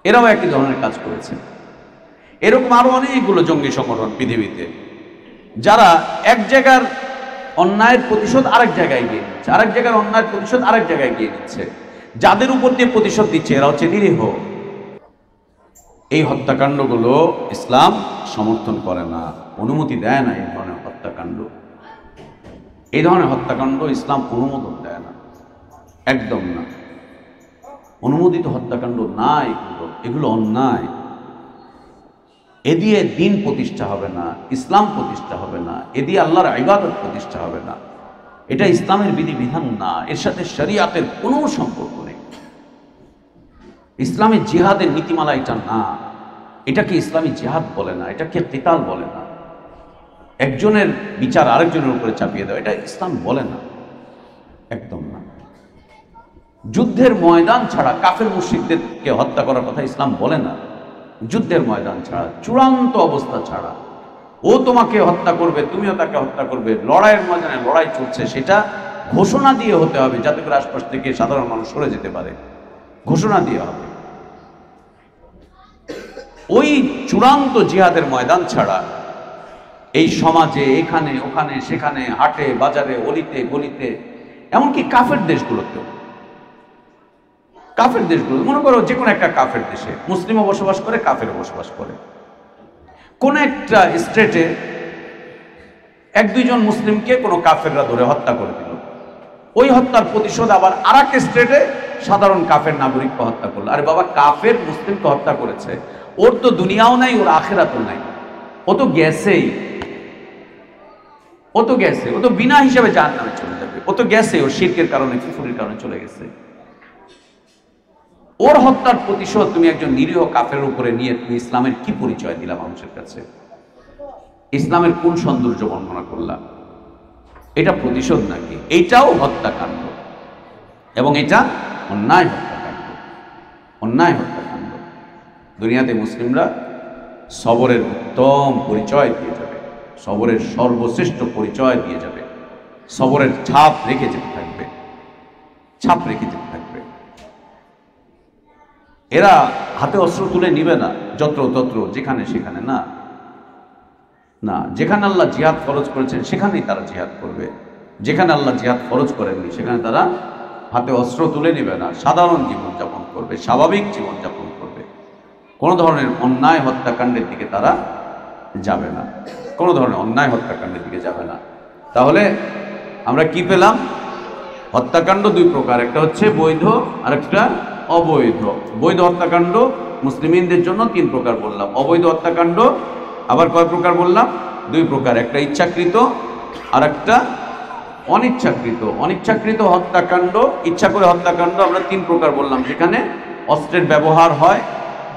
এরাও একই ধরনের কাজ করেছে। এরকম আরো অনেকগুলো জঙ্গি সংগঠন পৃথিবীতে, যারা এক জায়গার অন্যায়ের প্রতিশোধ আরেক জায়গায় গিয়ে নিচ্ছে, আরেক জায়গার অন্যায়ের প্রতিশোধ আরেক জায়গায় গিয়ে নিচ্ছে। যাদের উপর দিয়ে প্রতিশোধ দিচ্ছে এরা হচ্ছে নিরীহ। এই হত্যাকাণ্ডগুলো ইসলাম সমর্থন করে না, অনুমতি দেয় না। এই ধরনের হত্যাকাণ্ড, এই ধরনের হত্যাকাণ্ড ইসলাম অনুমোদন দেয় না, একদম না। অনুমোদিত হত্যাকাণ্ড না এগুলো, এগুলো অন্যায়। এ দিয়ে দিন প্রতিষ্ঠা হবে না, ইসলাম প্রতিষ্ঠা হবে না, এ দিয়ে আল্লাহর ইবাদত প্রতিষ্ঠা হবে না। এটা ইসলামের বিধিবিধান না, এর সাথে শরিয়াতের কোনো সম্পর্ক নেই। ইসলামী জিহাদের নীতিমালা এটা না, এটাকে ইসলামী জিহাদ বলে না, এটাকে কিতাল বলে না। একজনের বিচার আরেকজনের উপরে চাপিয়ে দেওয়া, এটা ইসলাম বলে না, একদম না। যুদ্ধের ময়দান ছাড়া কাফের মুশরিকদেরকে হত্যা করার কথা ইসলাম বলে না। যুদ্ধের ময়দান ছাড়া, চূড়ান্ত অবস্থা ছাড়া, ও তোমাকে হত্যা করবে, তুমিও তাকে হত্যা করবে, লড়াইয়ের ময়দানে লড়াই চলছে, সেটা ঘোষণা দিয়ে হতে হবে, যাতে করে আশপাশ থেকে সাধারণ মানুষ সরে যেতে পারে, ঘোষণা দিয়ে হবে। ওই চূড়ান্ত জিহাদের ময়দান ছাড়া এই সমাজে এখানে ওখানে সেখানে, হাটে বাজারে, অলিতে গলিতে, এমনকি কাফের দেশগুলোতেও, কাফের দেশগুলো মনে করো যে কোনো একটা কাফের দেশে মুসলিমও বসবাস করে, কাফেরও বসবাস করে, কোন একটা স্টেটে এক দুইজন মুসলিমকে কোনো কাফেররা ধরে হত্যা করে দিল, ওই হত্যার প্রতিশোধ আবার আর এক স্টেটে সাধারণ কাফের নাগরিককে হত্যা করলো। আরে বাবা, কাফের মুসলিমকে হত্যা করেছে, ওর তো দুনিয়াও নাই, ওর আখিরাতও নাই, ও তো গেছেই, ও তো গেছে, ও তো বিনা হিসাবে জাহান্নামে চলে যাবে, ও তো গেছে, ওর শিরকের কারণে, কুফরির কারণে চলে গেছে। ওর হত্যার প্রতিশোধ তুমি একজন নিরীহ কাফের উপরে নিয়ে তুমি ইসলামের কি পরিচয় দিলা মানুষের কাছে? ইসলামের কোন সৌন্দর্য বর্ণনা করলাম? এটা প্রতিশোধ নাকি? এইটাও হত্যাকাণ্ড, এবং এটা অন্যায় হত্যাকাণ্ড, অন্যায় হত্যাকাণ্ড। দুনিয়াতে মুসলিমরা সবরের উত্তম পরিচয় দিয়ে যাবে, সবরের সর্বশ্রেষ্ঠ পরিচয় দিয়ে যাবে, সবরের ছাপ রেখে যেতে থাকবে, ছাপ রেখে যেতে থাকবে। এরা হাতে অস্ত্র তুলে নিবে না যত্র তত্র যেখানে সেখানে, না। না, যেখানে আল্লাহ জিহাদ ফরজ করেছেন সেখানেই তারা জিহাদ করবে। যেখানে আল্লাহ জিহাদ ফরজ করেননি সেখানে তারা হাতে অস্ত্র তুলে নেবে না, সাধারণ জীবনযাপন করবে, স্বাভাবিক জীবনযাপন করবে। কোনো ধরনের অন্যায় হত্যাকাণ্ডের দিকে তারা যাবে না, কোনো ধরনের অন্যায় হত্যাকাণ্ডের দিকে যাবে না। তাহলে আমরা কি পেলাম? হত্যাকাণ্ড দুই প্রকার, একটা হচ্ছে বৈধ আর একটা অবৈধ। বৈধ হত্যাকাণ্ড মুসলিমদের জন্য তিন প্রকার বললাম, অবৈধ হত্যাকাণ্ড আবার কয় প্রকার বললাম? দুই প্রকার, একটা ইচ্ছাকৃত আর একটা অনিচ্ছাকৃত। অনিচ্ছাকৃত হত্যাকাণ্ড, ইচ্ছা করে হত্যাকাণ্ড আমরা তিন প্রকার বললাম, যেখানে অস্ত্রের ব্যবহার হয়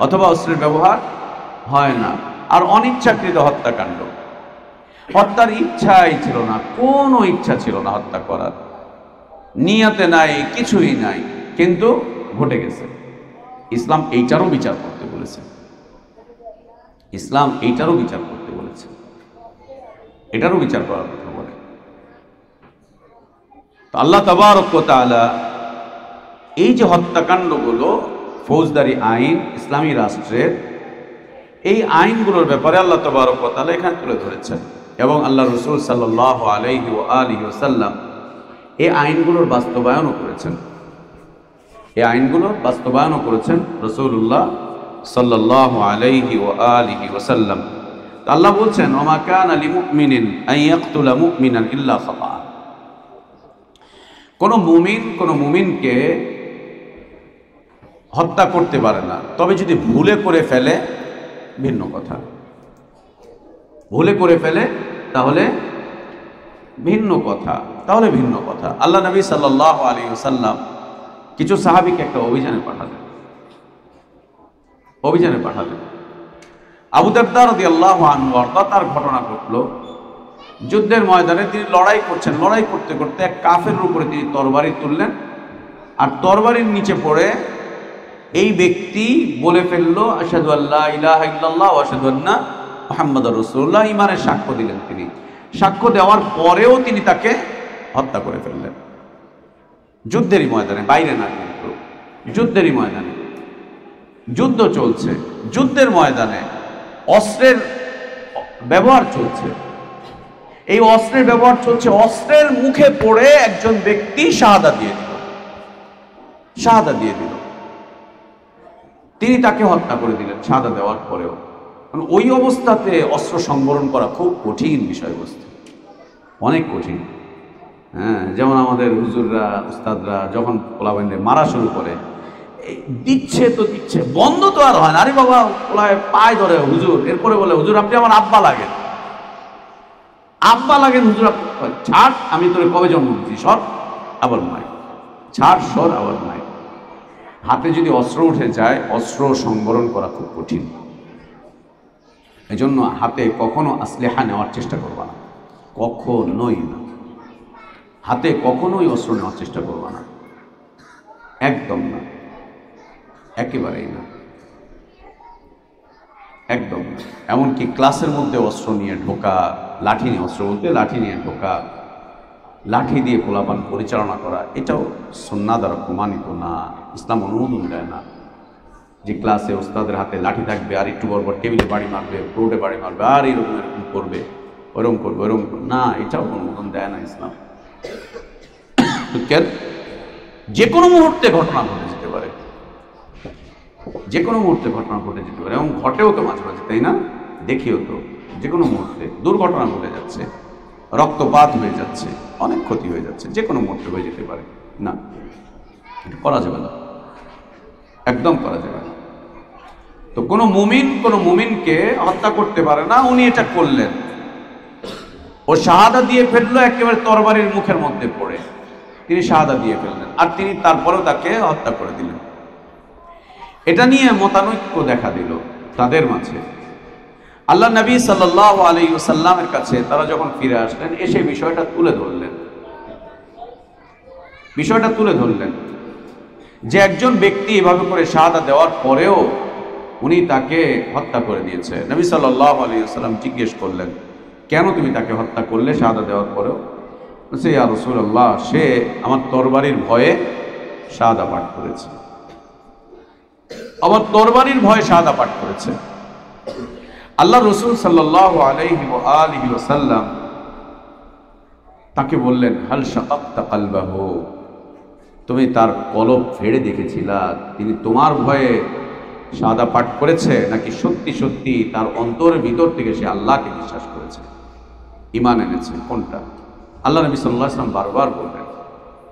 অথবা অস্ত্রের ব্যবহার হয় না। আর অনিচ্ছাকৃত হত্যাকাণ্ড, হত্যার ইচ্ছাই ছিল না, কোনো ইচ্ছা ছিল না হত্যা করার, নিয়তে নাই, কিছুই নাই, কিন্তু ঘটে গেছে। ইসলাম এইটারও বিচার করতে বলেছে, ইসলাম এইটারও বিচার করতে বলেছে, এটারও বিচার করার কথা বলে। তো আল্লাহ তাবারক ওয়া তাআলা এই যে হত্যাকাণ্ডগুলো, ফৌজদারি আইন ইসলামী রাষ্ট্রের, এই আইনগুলোর ব্যাপারে আল্লাহ তাবারক ওয়া তাআলা এখানে তুলে ধরেছেন, এবং আল্লাহ রাসূল সাল্লাল্লাহু আলাইহি ওয়া আলিহি ওয়াসাল্লাম এই আইনগুলোর বাস্তবায়নও করেছেন। এই আইনগুলোর বাস্তবায়নও করেছেন রাসূলুল্লাহ সাল্লাল্লাহু আলাইহি ওয়া আলিহি ওয়াসাল্লাম। তো আল্লাহ বলছেন, ওমা কানা লিমুমিনিন আন ইয়াকতুলা মুমিনান ইল্লা খাতা। কোনো মুমিনকে হত্যা করতে পারে না, তবে যদি ভুলে করে ফেলে ভিন্ন কথা। ভুলে করে ফেলে তাহলে ভিন্ন কথা, তাহলে ভিন্ন কথা। আল্লাহ নবী সাল্লাল্লাহু আলাইহি ওয়াসাল্লাম কিছু সাহাবীকে একটা অভিযানে পাঠালেন। আবু দারদা রাদিয়াল্লাহু আনহু তার ঘটনা ঘটলো, যুদ্ধের ময়দানে তিনি লড়াই করছেন, লড়াই করতে করতে এক কাফেরের উপরে তিনি তরবারি তুললেন, আর তরবারির নিচে পড়ে এই ব্যক্তি বলে ফেললো, আশহাদু আল্লা ইলাহা ইল্লাল্লাহ ওয়া আশহাদু আন্না মুহাম্মাদুর রাসূলুল্লাহ, ঈমানের সাক্ষ্য দিলেন। তিনি সাক্ষ্য দেওয়ার পরেও তিনি তাকে হত্যা করে ফেললেন, যুদ্ধেরই ময়দানে, বাইরে না, কিন্তু যুদ্ধেরই ময়দানে। যুদ্ধ চলছে, যুদ্ধের ময়দানে অস্ত্রের ব্যবহার চলছে, এই অস্ত্রের ব্যবহার চলছে, অস্ত্রের মুখে পড়ে একজন ব্যক্তি শাহাদাত দিয়ে দিল, তিনি তাকে হত্যা করে দিলেন শাহাদাত দেওয়ার পরেও। ওই অবস্থাতে অস্ত্র সংবরণ করা খুব কঠিন বিষয়বস্তু, অনেক কঠিন। হ্যাঁ, যেমন আমাদের হুজুররা, উস্তাদরা যখন পোলাবেন্ডে মারা শুরু করে, দিচ্ছে তো দিচ্ছে, বন্ধ তো আর হয় না। আরে বাবা, পোলায় পায়ে ধরে হুজুর, এরপরে বলে, হুজুর আপনি আমার আব্বা লাগেন, আব্বা লাগেন হুজুর, ছাড়, আমি তোরে কবে জন্ম দিচ্ছি, সর, আবার মাই, ছাড়, সর, আবার মাই। হাতে যদি অস্ত্র উঠে যায়, অস্ত্র সংবরণ করা খুব কঠিন। এই জন্য হাতে কখনো আসলেহা নেওয়ার চেষ্টা করবা না, কখনোই না। হাতে কখনোই অস্ত্র নেওয়ার চেষ্টা করবা না, একদম না, একেবারেই না, একদম না। এমনকি ক্লাসের মধ্যে অস্ত্র নিয়ে ঢোকা, লাঠি নিয়ে, অস্ত্র বলতে লাঠি নিয়ে ঢোকা, লাঠি দিয়ে পোলাপান পরিচালনা করা, এটাও সুন্নাহ দ্বারা প্রমাণিত না, ইসলাম অনুমোদন দেয় না। যে ক্লাসে ওস্তাদের হাতে লাঠি থাকবে, আর একটু বরবর টেবিলে বাড়ি মারবে, ফ্লোরে বাড়ি মারবে, আর এরকম করবে, ওরকম করবে, ওরকম করবে না, এটাও অনুমোদন দেয় না ইসলাম। যে কোনো মুহূর্তে ঘটনা ঘটে যেতে পারে, যে কোনো মুহূর্তে ঘটনা ঘটে যেতে পারে, এবং ঘটেও তো মাঝে মাঝে, তাই না? দেখিও তো, যে কোনো মুহূর্তে দুর্ঘটনা ঘটে যাচ্ছে, রক্তপাত হয়ে যাচ্ছে, অনেক ক্ষতি হয়ে যাচ্ছে, যে কোনো মুহূর্তে হয়ে যেতে পারে। না, এটা করা যাবে না, একদম করা যাবে না। তো কোনো মুমিনকে হত্যা করতে পারে না। উনি এটা করলেন, ও শাহাদাত দিয়ে ফেললো একেবারে তরবারির মুখের মধ্যে পড়ে, তিনি শাহাদাত দিয়ে ফেললেন, আর তিনি তারপরেও তাকে হত্যা করে দিলেন। এটা নিয়ে মতানৈক্য দেখা দিল তাদের মাঝে। আল্লাহ নবী সাল্লাল্লাহু আলাইহি ওয়াসাল্লামের কাছে তারা যখন ফিরে আসলেন, এসে বিষয়টা তুলে ধরলেন যে একজন ব্যক্তি এভাবে করে শাহাদাত দেওয়ার পরেও উনি তাকে হত্যা করে দিয়েছে। নবী সাল্লাল্লাহু আলাইহি ওয়াসাল্লাম জিজ্ঞেস করলেন, কেন তুমি তাকে হত্যা করলে শাহাদাত দেওয়ার পরেও? বলছে, ইয়া রাসূলুল্লাহ, সে আমার তরবারির ভয়ে শাহাদাত পাঠ করেছে, আমার তরবারির ভয়ে শাহাদাত পাঠ করেছে। আল্লাহ রসুল সাল্লাল্লাহু আলাইহি ওয়া আলিহি ওয়াসাল্লাম তাকে বললেন, হাল শাকাক্তা কলবাহু, তুমি তার কলব ফেড়ে দেখেছিলা? তিনি তোমার ভয়ে শাহাদা পাঠ করেছে, নাকি সত্যি সত্যি তার অন্তরের ভিতর থেকে সে আল্লাহকে বিশ্বাস করেছে, ঈমান এনেছে? কোনটা? আল্লাহ নবী সাল্লাল্লাহু আলাইহি ওয়াসাল্লাম বারবার বললেন,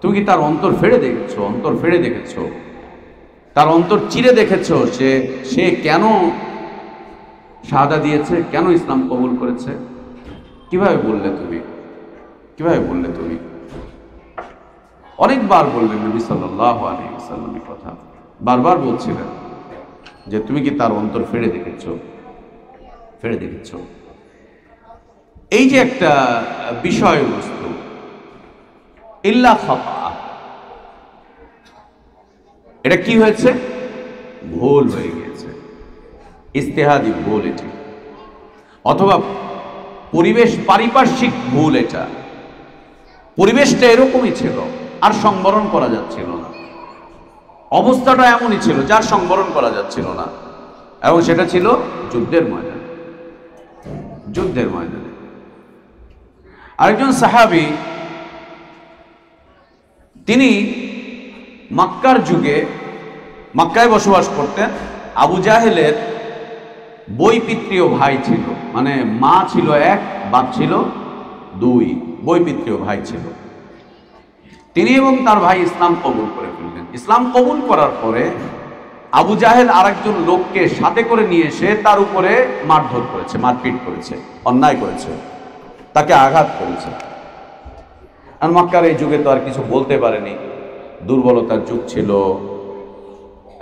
তুমি কি তার অন্তর ফেড়ে দেখেছো? অন্তর ফেড়ে দেখেছো, তার অন্তর চিরে দেখেছো, সে কেন শাহাদা দিয়েছে, কেন ইসলাম কবুল করেছে? কিভাবে বললে তুমি? কিভাবে বললে তুমি? অনেকবার বললেন নবী সাল্লাল্লাহু আলাইহি ওয়াসাল্লাম এই কথা, বারবার বলছিলেন যে তুমি কি তার অন্তর ফেড়ে দেখেছো, ফেড়ে দেখেছো। এই যে একটা বিষয়বস্তু, ইল্লা খাতা, এটা কি হয়েছে? ভুল হয়ে গিয়েছে, ইজতিহাদি ভুল এটি, অথবা পরিবেশ পারিপার্শ্বিক ভুল। এটা পরিবেশটা এরকমই ছিল, আর সংবরণ করা যাচ্ছিল না। অবস্থাটা এমনই ছিল যার সংবরণ করা যাচ্ছিল না, এবং সেটা ছিল যুদ্ধের ময়দানে। যুদ্ধের ময়দানে আরেকজন সাহাবী, তিনি মক্কার যুগে মক্কায় বসবাস করতেন। আবু জাহেলের বৈপিত্রীয় ভাই ছিল, মানে মা ছিল এক, বাপ ছিল দুই, বৈপিত্রীয় ভাই ছিল। তিনি এবং তার ভাই ইসলাম কবুল করে ফেললেন। ইসলাম কবুল করার পরে আবু জাহেল আরেকজন লোককে সাথে করে নিয়ে এসে তার উপরে মারধর করেছে, মারপিট করেছে, অন্যায় করেছে, তাকে আঘাত করেছে। আর মক্কার এই যুগে তো আর কিছু বলতে পারেনি, দুর্বলতার যুগ ছিল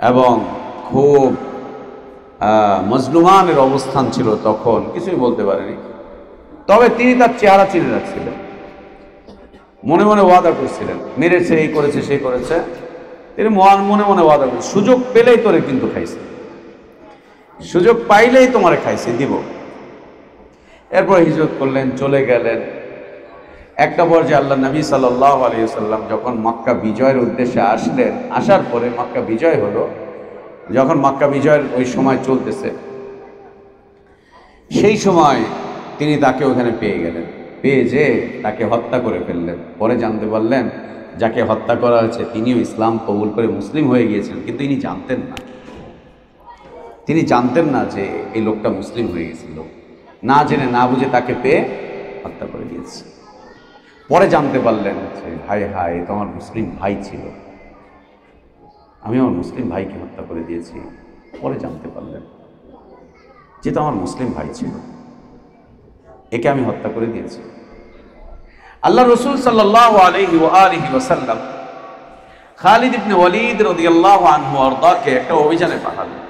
এবং খুব মজলুমানের অবস্থান ছিল, তখন কিছুই বলতে পারেনি। তবে তিনি তার চেহারা চিনে রাখছিলেন, মনে মনে ওয়াদা করছিলেন, মেরেছে, এই করেছে, সেই করেছে, তিনি মনে মনে ওয়াদা করছেন, সুযোগ পেলেই তোরে কিন্তু খাইছে, সুযোগ পাইলেই তোমারে খাইছে, দিব। এরপর হিজরত করলেন, চলে গেলেন। একটা পর্যায়ে আল্লাহ নবী সাল্লাল্লাহু আলাইহি ওয়াসাল্লাম যখন মক্কা বিজয়ের উদ্দেশ্যে আসলেন, আসার পরে মক্কা বিজয় হলো, যখন মক্কা বিজয়ের ওই সময় চলতেছে, সেই সময় তিনি তাকে ওখানে পেয়ে গেলেন, পেয়ে যে তাকে হত্যা করে ফেললেন। পরে জানতে পারলেন যাকে হত্যা করা হয়েছে তিনিও ইসলাম কবুল করে মুসলিম হয়ে গিয়েছেন, কিন্তু তিনি জানতেন না, তিনি জানতেন না যে এই লোকটা মুসলিম হয়ে গেছিল। না জেনে না বুঝে তাকে পেয়ে হত্যা করে দিয়েছে। পরে জানতে পারলেন যে হায় হায়, তো আমার মুসলিম ভাই ছিল, আমি আমার মুসলিম ভাইকে হত্যা করে দিয়েছি। পরে জানতে পারলেন যে তো আমার মুসলিম ভাই ছিল, একে আমি হত্যা করে দিয়েছি। আল্লাহ রসুল সাল্লাল্লাহু আলাইহি ওয়া আলিহি ওয়াসাল্লাম খালিদ ইবনে ওয়ালিদ রাদিয়াল্লাহু আনহু আরদাকে একটা অভিযানে পাঠালেন।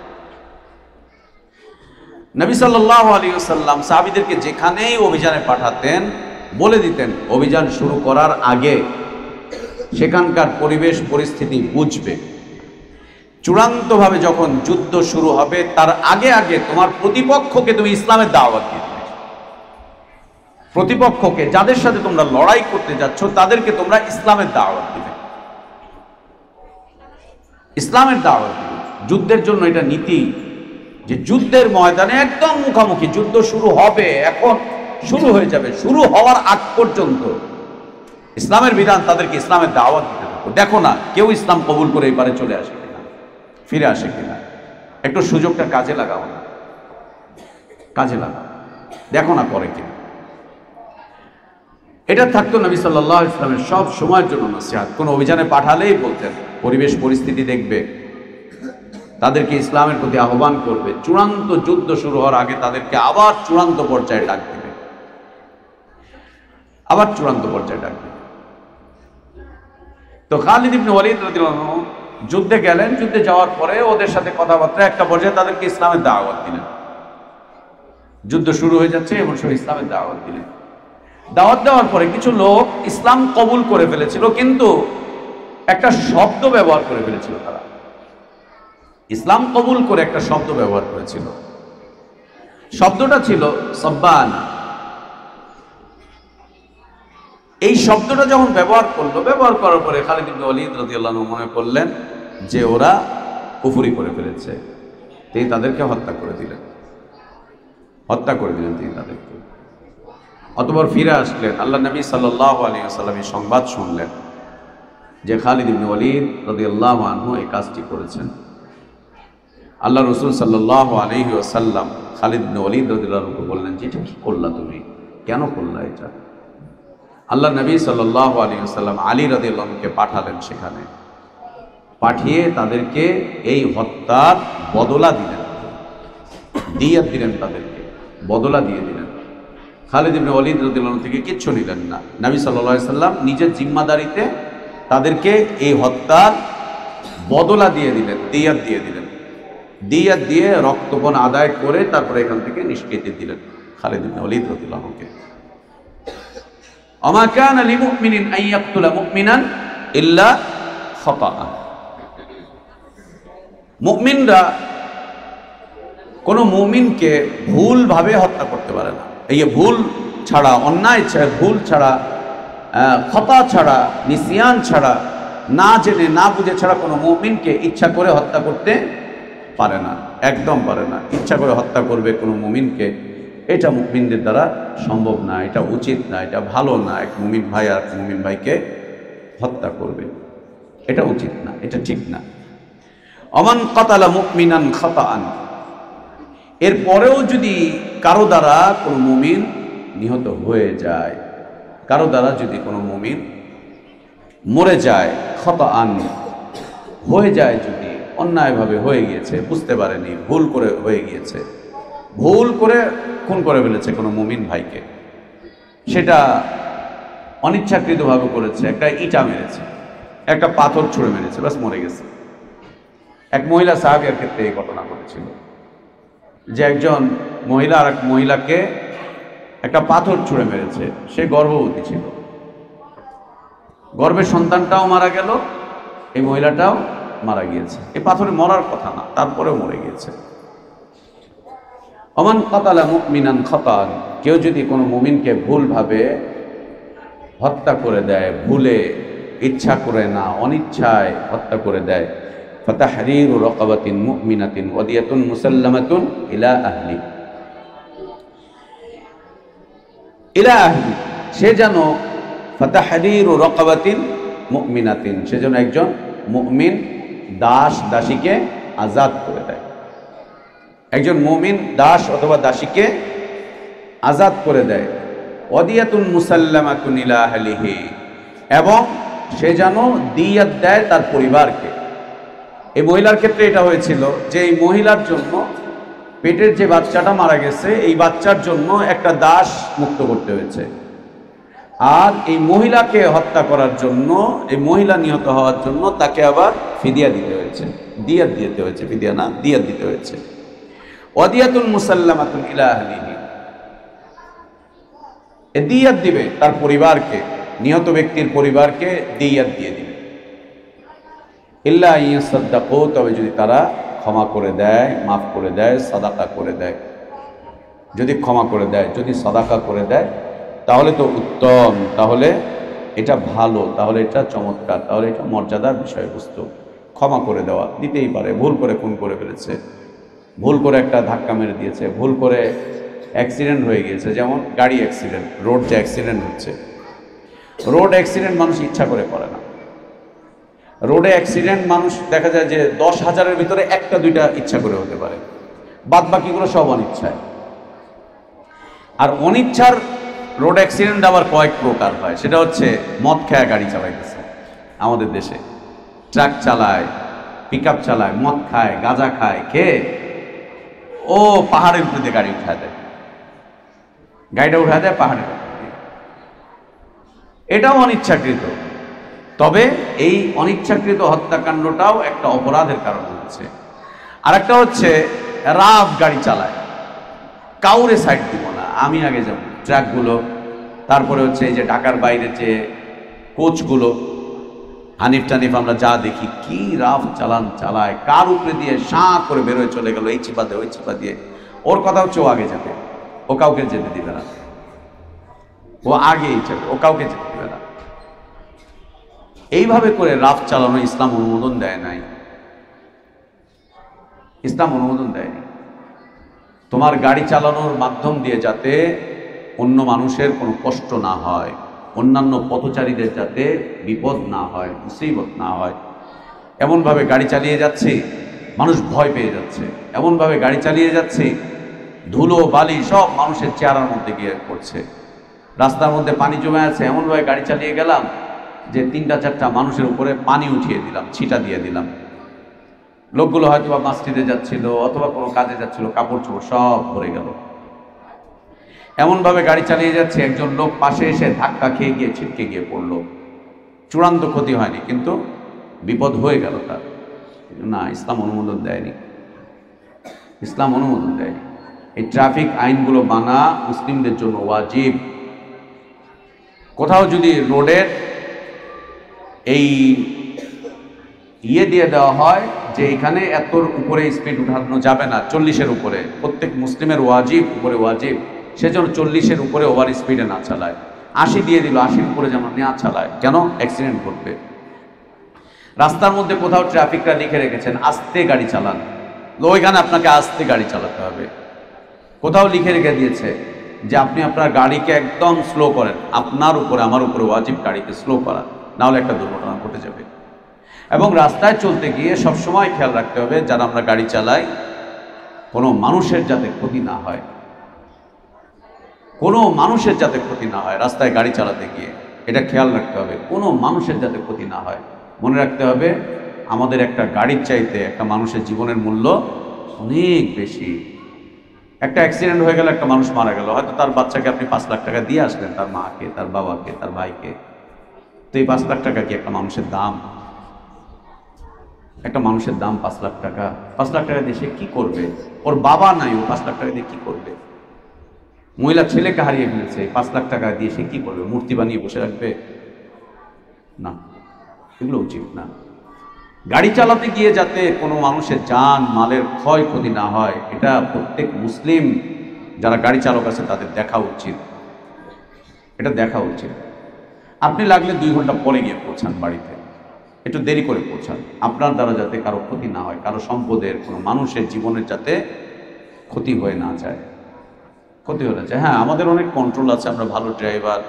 নবী সাল্লাল্লাহু আলাইহি ওয়াসাল্লাম সাহাবীদেরকে যেখানেই অভিযানে পাঠাতেন বলে দিতেন অভিযান শুরু করার আগে সেখানকার পরিবেশ পরিস্থিতি বুঝবে, চূড়ান্তভাবে যখন যুদ্ধ শুরু হবে তার আগে আগে তোমার প্রতিপক্ষকে তুমি ইসলামের দাওয়াত দিবে। প্রতিপক্ষকে, যাদের সাথে তোমরা লড়াই করতে যাচ্ছ, তাদেরকে তোমরা ইসলামের দাওয়াত দিবে, ইসলামের দাওয়াত দিবে। যুদ্ধের জন্য এটা নীতি যে যুদ্ধের ময়দানে একদম মুখামুখি যুদ্ধ শুরু হবে, এখন শুরু হয়ে যাবে, শুরু হওয়ার আগ পর্যন্ত ইসলামের বিধান, তাদেরকে ইসলামের দাওয়াত দিতে থাকো। দেখো না কেউ ইসলাম কবুল করে এবারে চলে আসে কিনা, ফিরে আসে কিনা, একটু সুযোগটা কাজে লাগাও না, কাজে লাগাও, দেখো না করে কিনা। এটা থাকতো নবী সাল্লাল্লাহু আলাইহি ওয়াসাল্লামের সব সময়ের জন্য নসিহত। কোন অভিযানে পাঠালেই বলতেন পরিবেশ পরিস্থিতি দেখবে, তাদেরকে ইসলামের প্রতি আহ্বান করবে, চূড়ান্ত যুদ্ধ শুরু হওয়ার আগে তাদেরকে আবার চূড়ান্ত পর্যায়ে ডাক দেবে, আবার চূড়ান্ত পর্যায়ে ডাক দেবে। তো খালিদ ইবনে ওয়ালিদ রাদিয়াল্লাহু আনহু যুদ্ধে গেলেন। যুদ্ধে যাওয়ার পরে ওদের সাথে কথাবার্তা, একটা পর্যায়ে তাদেরকে ইসলামের দাওয়াত দিলেন। যুদ্ধ শুরু হয়ে যাচ্ছে এমন সময় ইসলামের দাওয়াত দিলেন। দাওয়াত দেওয়ার পরে কিছু লোক ইসলাম কবুল করে ফেলেছিল, কিন্তু একটা শব্দ ব্যবহার করে ফেলেছিল। তারা ইসলাম কবুল করে একটা শব্দ ব্যবহার করেছিল, শব্দটা ছিল সাব্বানা। এই শব্দটা যখন ব্যবহার করলো, ব্যবহার করার পরে খালিদ ইবনে ওয়ালিদ রাদিয়াল্লাহু আনহু মনে করলেন যে ওরা কুফরি করে ফেলেছে, তিনি তাদেরকে হত্যা করে দিলেন। হত্যা করে দিলেন তিনি তাদেরকে। অতঃপর ফিরে আসলেন, আল্লাহ নবী সাল্লাল্লাহু আলাইহি ওয়াসাল্লাম এই সংবাদ শুনলেন যে খালিদ ইবনে ওয়ালিদ রাদিয়াল্লাহু আনহু এই কাজটি করেছেন। আল্লাহ রাসূল সাল্লাল্লাহু আলাইহি ওয়াসাল্লাম খালিদ ইবনে ওয়ালিদ রাদিয়াল্লাহু আনহুকে বললেন যে এটা কি করলা তুমি, কেন করলা এটা? আল্লাহ নবী সাল্লাল্লাহু আলাইহি ওয়াসাল্লাম আলী রাদিয়াল্লাহু আনহুকে পাঠালেন, সেখানে পাঠিয়ে তাদেরকে এই হত্যার বদলা দিলেন, দিয়াত দিলেন, তাদেরকে বদলা দিয়ে দিলেন। খালিদ ইবনে ওয়ালিদ রাদিয়াল্লাহু আনহু থেকে কিচ্ছু নিলেন না। নবী সাল্লাল্লাহু আলাইহি ওয়াসাল্লাম নিজের জিম্মাদারিতে তাদেরকে এই হত্যার বদলা দিয়ে দিলেন, দিয়াত দিয়ে দিলেন। দিয়াত দিয়ে রক্তপণ আদায় করে তারপরে এখান থেকে নিষ্কৃতি দিলেন খালিদ ইবনে ওয়ালিদ রাদিয়াল্লাহু আনহুকে। ওমা কানা লিমুমিনিন আন ইয়াকতুলা মুমিনান ইল্লা খাতাআ। মুমিনরা কোনো মুমিনকে ভুলভাবে হত্যা করতে পারে না। এই ভুল ছাড়া, অন্যায় ছাড়া, ভুল ছাড়া, খতা ছাড়া, নিসিয়ান ছাড়া, না জেনে না বুঝে ছাড়া কোনো মুমিনকে ইচ্ছা করে হত্যা করতে পারে না, একদম পারে না। ইচ্ছা করে হত্যা করবে কোনো মুমিনকে, এটা মুমিনদের দ্বারা সম্ভব না, এটা উচিত না, এটা ভালো না। এক মুমিন ভাই আর মুমিন ভাইকে হত্যা করবে, এটা উচিত না, এটা ঠিক না। অমান কাতালা মুমিনান খাতাআন, এরপরেও যদি কারো দ্বারা কোনো মুমিন নিহত হয়ে যায়, কারো দ্বারা যদি কোনো মুমিন মরে যায়, খাতাআন হয়ে যায়, যদি অন্যায়ভাবে হয়ে গিয়েছে, বুঝতে পারেনি, ভুল করে হয়ে গিয়েছে, ভুল করে খুন করে ফেলেছে কোনো মুমিন ভাইকে, সেটা অনিচ্ছাকৃতভাবে করেছে, একটা ইটা মেরেছে, একটা পাথর ছুঁড়ে মেরেছে, বাস মরে গেছে। এক মহিলা সাহাবীর ক্ষেত্রে এই ঘটনা ঘটেছিল যে একজন মহিলা আর এক মহিলাকে একটা পাথর ছুঁড়ে মেরেছে। সে গর্ভবতী ছিল, গর্ভের সন্তানটাও মারা গেল, এই মহিলাটাও মারা গিয়েছে। এই পাথরে মরার কথা না, তারপরেও মরে গিয়েছে। ওমান কাতালা মুমিনান খাতাআন, কেউ যদি কোনো মুমিনকে ভুলভাবে হত্যা করে দেয়, ভুলে, ইচ্ছা করে না, অনিচ্ছায় হত্যা করে দেয়, ফাতাহরিরু রাকাবাতিন মুমিনাতিন ওয়া দিয়াতুন মুসাল্লামাতুন ইলা আহলি, ইলা আহলি, সে যেন ফাতাহরিরু রাকাবাতিন মুমিনাতিন, সে যেন একজন মুমিন দাস দাসীকে আজাদ করে দেয়। একজন মুমিন দাস অথবা দাসীকে আজাদ করে দেয়। ওয়াদিয়াতুন মুসাল্লামাতুন ইলা আহলিহি, এবং সে যেন দিয়াত দেয় তার পরিবারকে। এই মহিলার ক্ষেত্রে এটা হয়েছিল যে এই মহিলার জন্য পেটের যে বাচ্চাটা মারা গেছে, এই বাচ্চার জন্য একটা দাস মুক্ত করতে হয়েছে। আর এই মহিলাকে হত্যা করার জন্য, এই মহিলা নিহত হওয়ার জন্য তাকে আবার ফিদিয়া দিতে হয়েছে, দিয়াত দিতে হয়েছে, ফিদিয়া না, দিয়াত দিতে হয়েছে। ওয়াদিয়াতুন মুসাল্লামাতুন ইলা আহলিহি, দিয়াত দিবে তার পরিবারকে, নিহত ব্যক্তির পরিবারকে দিয়াত দিয়ে দিবে। ইল্লা ইয়াসাদ্দাকু, তবে যদি তারা ক্ষমা করে দেয়, মাফ করে দেয়, সাদাকা করে দেয়। যদি ক্ষমা করে দেয়, যদি সাদাকা করে দেয়, তাহলে তো উত্তম, তাহলে এটা ভালো, তাহলে এটা চমৎকার, তাহলে এটা মর্যাদার বিষয়বস্তু। ক্ষমা করে দেওয়া দিতেই পারে, ভুল করে খুন করে ফেলেছে, ভুল করে একটা ধাক্কা মেরে দিয়েছে, ভুল করে অ্যাক্সিডেন্ট হয়ে গিয়েছে, যেমন গাড়ি অ্যাক্সিডেন্ট, রোড যে অ্যাক্সিডেন্ট হচ্ছে, রোড অ্যাক্সিডেন্ট মানুষ ইচ্ছা করে করে না। রোডে অ্যাক্সিডেন্ট মানুষ দেখা যায় যে 10,000-এর ভিতরে একটা দুইটা ইচ্ছা করে হতে পারে, বাদ বাকিগুলো সব অনিচ্ছায়। আর অনিচ্ছার রোড অ্যাক্সিডেন্ট আবার কয়েক প্রকার হয়, সেটা হচ্ছে মদ খেয়ে গাড়ি চালাইতেছে। আমাদের দেশে ট্রাক চালায়, পিক আপ চালায়, মদ খায়, গাঁজা খায়, খেয়ে ও পাহাড়ের উপরে দিয়ে গাড়ি উঠায় দেয়, গাড়িটা উঠায় দেয় পাহাড়ের উপরে। এটাও অনিচ্ছাকৃত। তবে এই অনিচ্ছাকৃত হত্যাকাণ্ডটাও একটা অপরাধের কারণ হচ্ছে। আর একটা হচ্ছে রাফ গাড়ি চালায়, কাউরে সাইড দিব না, আমি আগে যাব, ট্রাকগুলো। তারপরে হচ্ছে এই যে ঢাকার বাইরে যে কোচগুলো, হানিফ টানিফ আমরা যা দেখি, কি রাফ চালান চালায়, কার উপরে দিয়ে সাঁ করে বেরোয় চলে গেল, এই চিপা দিয়ে ওই চিপা দিয়ে। ওর কথা হচ্ছে ও আগে যাবে, ও কাউকে যেতে দিবে না, ও আগেই যাবে, ও কাউকে যেতে দিবে না। এইভাবে করে রাফ চালানো ইসলাম অনুমোদন দেয় নাই, ইসলাম অনুমোদন দেয়নি। তোমার গাড়ি চালানোর মাধ্যম দিয়ে যাতে অন্য মানুষের কোনো কষ্ট না হয়, অন্যান্য পথচারীদের যাতে বিপদ না হয়, মুসিবত না হয়, এমনভাবে গাড়ি চালিয়ে যাচ্ছি মানুষ ভয় পেয়ে যাচ্ছে, এমনভাবে গাড়ি চালিয়ে যাচ্ছি ধুলো বালি সব মানুষের চেহারার মধ্যে গিয়ে পড়ছে, রাস্তার মধ্যে পানি জমে আছে, এমনভাবে গাড়ি চালিয়ে গেলাম যে 3-4টা মানুষের উপরে পানি উঠিয়ে দিলাম, ছিটা দিয়ে দিলাম। লোকগুলো হয়তো বা মসজিদে যাচ্ছিল অথবা কোনো কাজে যাচ্ছিল, কাপড় চোপড় সব ভরে গেল। এমনভাবে গাড়ি চালিয়ে যাচ্ছে, একজন লোক পাশে এসে ধাক্কা খেয়ে গিয়ে ছিটকে গিয়ে পড়লো। চূড়ান্ত ক্ষতি হয়নি, কিন্তু বিপদ হয়ে গেল তার। না, ইসলাম অনুমোদন দেয়নি, ইসলাম অনুমোদন দেয়নি। এই ট্রাফিক আইনগুলো মানা মুসলিমদের জন্য ওয়াজিব। কোথাও যদি রোডের এই দিয়ে দেওয়া হয় যে এখানে এতর উপরে স্পিড উঠানো যাবে না, 40-এর উপরে, প্রত্যেক মুসলিমের ওয়াজিব, উপরে ওয়াজিব, সেজন্য 40-এর উপরে ওভার স্পিডে না চালায়। 80 দিয়ে দিল, 80-র উপরে যেন না চালায়, কেন? অ্যাক্সিডেন্ট ঘটবে। রাস্তার মধ্যে কোথাও ট্রাফিকটা লিখে রেখেছেন আস্তে গাড়ি চালান, ওইখানে আপনাকে আস্তে গাড়ি চালাতে হবে। কোথাও লিখে রেখে দিয়েছে যে আপনি আপনার গাড়িকে একদম স্লো করেন, আপনার উপরে আমার উপরে ওয়াজিব গাড়িকে স্লো করা, নাহলে একটা দুর্ঘটনা ঘটে যাবে। এবং রাস্তায় চলতে গিয়ে সবসময় খেয়াল রাখতে হবে যারা আমরা গাড়ি চালাই কোনো মানুষের যাতে ক্ষতি না হয়, কোনো মানুষের যাতে ক্ষতি না হয়। রাস্তায় গাড়ি চালাতে গিয়ে এটা খেয়াল রাখতে হবে, কোনো মানুষের যাতে ক্ষতি না হয়। মনে রাখতে হবে আমাদের একটা গাড়ির চাইতে একটা মানুষের জীবনের মূল্য অনেক বেশি। একটা অ্যাক্সিডেন্ট হয়ে গেল, একটা মানুষ মারা গেল, হয়তো তার বাচ্চাকে আপনি 5 লাখ টাকা দিয়ে আসলেন, তার মাকে, তার বাবাকে, তার ভাইকে। তো এই 5 লাখ টাকা কি একটা মানুষের দাম? একটা মানুষের দাম 5 লাখ টাকা। 5 লাখ টাকা দিয়ে সে কি করবে? ওর বাবা নাই, ও 5 লাখ টাকা দিয়ে কি করবে? মহিলা ছেলেকে হারিয়ে ফেলেছে, 5 লাখ টাকা দিয়ে সে কি করবে? মূর্তি বানিয়ে বসে রাখবে? না, এগুলো উচিত না। গাড়ি চালাতে গিয়ে যাতে কোনো মানুষের জান মালের ক্ষয়ক্ষতি না হয়, এটা প্রত্যেক মুসলিম যারা গাড়ি চালক আছে তাদের দেখা উচিত, এটা দেখা উচিত। আপনি লাগলে 2 ঘন্টা পরে গিয়ে পৌঁছান বাড়িতে, একটু দেরি করে পৌঁছান, আপনার দ্বারা যাতে কারো ক্ষতি না হয়, কারো সম্পদের, কোনো মানুষের জীবনের যাতে ক্ষতি হয়ে না যায়, ক্ষতি হয়ে যায়। হ্যাঁ, আমাদের অনেক কন্ট্রোল আছে, আমরা ভালো ড্রাইভার,